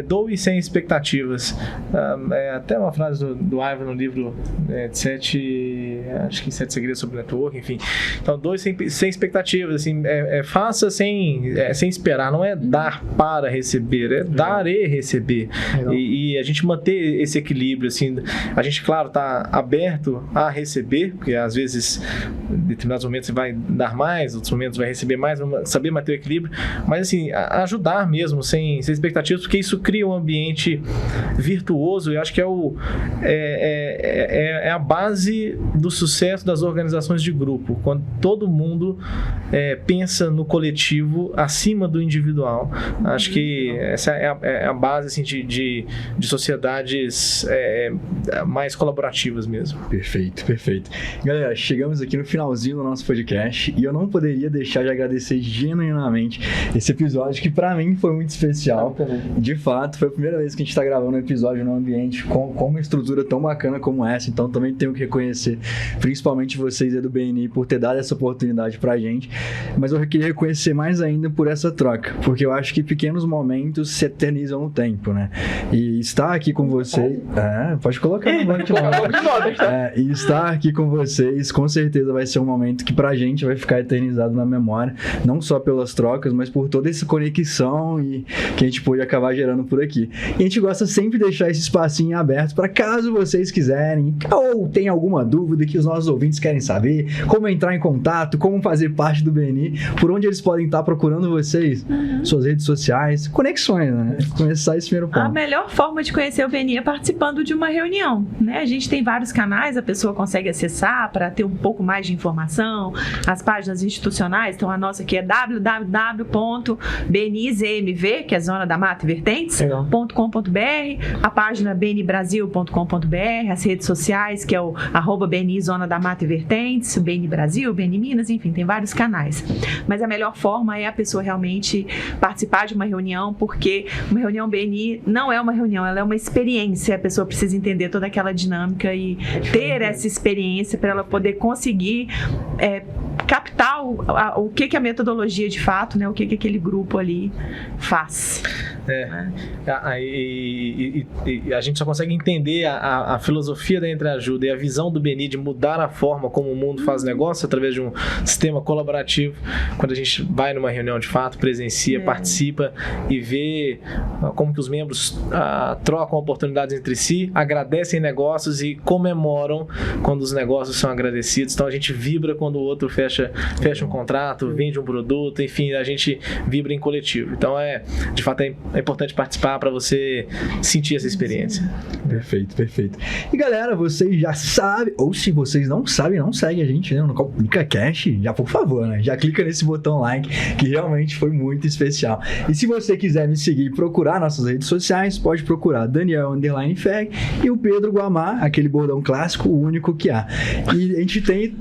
doe sem expectativas. Até uma frase do Ivan no livro de 7 segredos sobre network, enfim. Então, doe sem expectativas, assim, faça sem esperar, não é dar para receber, é dar e receber. E a gente manter esse equilíbrio, assim, a gente, claro, tá aberto a receber, porque às vezes em determinados momentos você vai dar mais, outros momentos vai receber mais, saber manter o equilíbrio, mas assim, ajudar mesmo, sem expectativas, porque isso cria um ambiente virtuoso. E acho que é a base do sucesso das organizações de grupo, quando todo mundo pensa no coletivo acima do individual. Acho que essa é a base assim, de sociedades mais colaborativas mesmo. Perfeito. Galera, chegamos aqui no finalzinho do nosso podcast e eu não poderia deixar de agradecer genuinamente esse episódio, que pra mim foi muito especial. De fato, foi a primeira vez que a gente tá gravando um episódio num ambiente com uma estrutura tão bacana como essa, então também tenho que reconhecer principalmente vocês aí do BNI por ter dado essa oportunidade pra gente, mas eu queria reconhecer mais ainda por essa troca, porque eu acho que pequenos momentos se eternizam no tempo, né? E estar aqui com vocês... pode colocar no banco de notas. E estar aqui com vocês, com certeza vai ser um momento que pra gente vai ficar eternizado na memória, não só pelas trocas, mas por toda essa conexão e que a gente pôde acabar gerando por aqui. E a gente gosta sempre de deixar esse espacinho aberto para caso vocês quiserem, ou tem alguma dúvida que os nossos ouvintes querem saber, como entrar em contato, como fazer parte do BNI, por onde eles podem estar procurando vocês, suas redes sociais, conexões, né? Começar esse primeiro ponto. A melhor forma de conhecer o BNI é participando de uma reunião, né? A gente tem vários canais, a pessoa consegue acessar para ter um pouco mais de informação, as páginas institucionais, então a nossa aqui é www.bnizmv, que é Zona da Mata e Vertentes.com.br, a página bnbrasil.com.br, as redes sociais, que é o @BNI Zona da Mata e Vertentes, BNI Brasil, BNI Minas, enfim, tem vários canais. Mas a melhor forma é a pessoa realmente participar de uma reunião, porque uma reunião BNI não é uma reunião, ela é uma experiência, a pessoa precisa entender toda aquela dinâmica e ter essa experiência para ela poder conseguir captar o que a metodologia de fato, né, o que aquele grupo ali faz. E a gente só consegue entender a filosofia da entreajuda e a visão do BNI de mudar a forma como o mundo faz negócio através de um sistema colaborativo, quando a gente vai numa reunião de fato, presencia, participa e vê como que os membros trocam oportunidades entre si, agradecem negócios e comemoram quando os negócios são agradecidos. Então a gente vibra quando o outro fecha um contrato, vende um produto, enfim, a gente vibra em coletivo. Então de fato é importante participar para você sentir essa experiência. Perfeito. E galera, vocês já sabem, ou se vocês não sabem, não segue a gente, né, no ComunicaCast, já por favor, né? Já clica nesse botão like, que realmente foi muito especial. E se você quiser me seguir e procurar nossas redes sociais, pode procurar Daniel_Feg e o Pedro Guamar, aquele bordão clássico, o único que há. E a gente tem...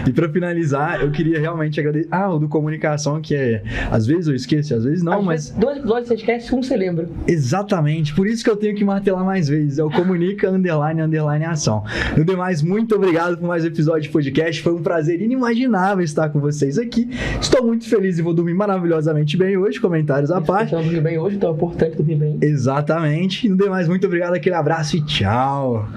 E pra finalizar, eu queria realmente agradecer... o do comunicação, que é... Às vezes eu esqueço, às vezes não, mas... 2 episódios você esquece, um você lembra. Exatamente, por isso que eu tenho que martelar mais vezes. É o comunica_ação. No demais, muito obrigado por mais um episódio de podcast. Foi um prazer inimaginável estar com vocês aqui. Estou muito feliz e vou dormir maravilhosamente bem hoje. Comentários à parte. Eu dormir bem hoje, então é importante dormir bem. Exatamente. No demais, muito obrigado, aquele abraço e tchau.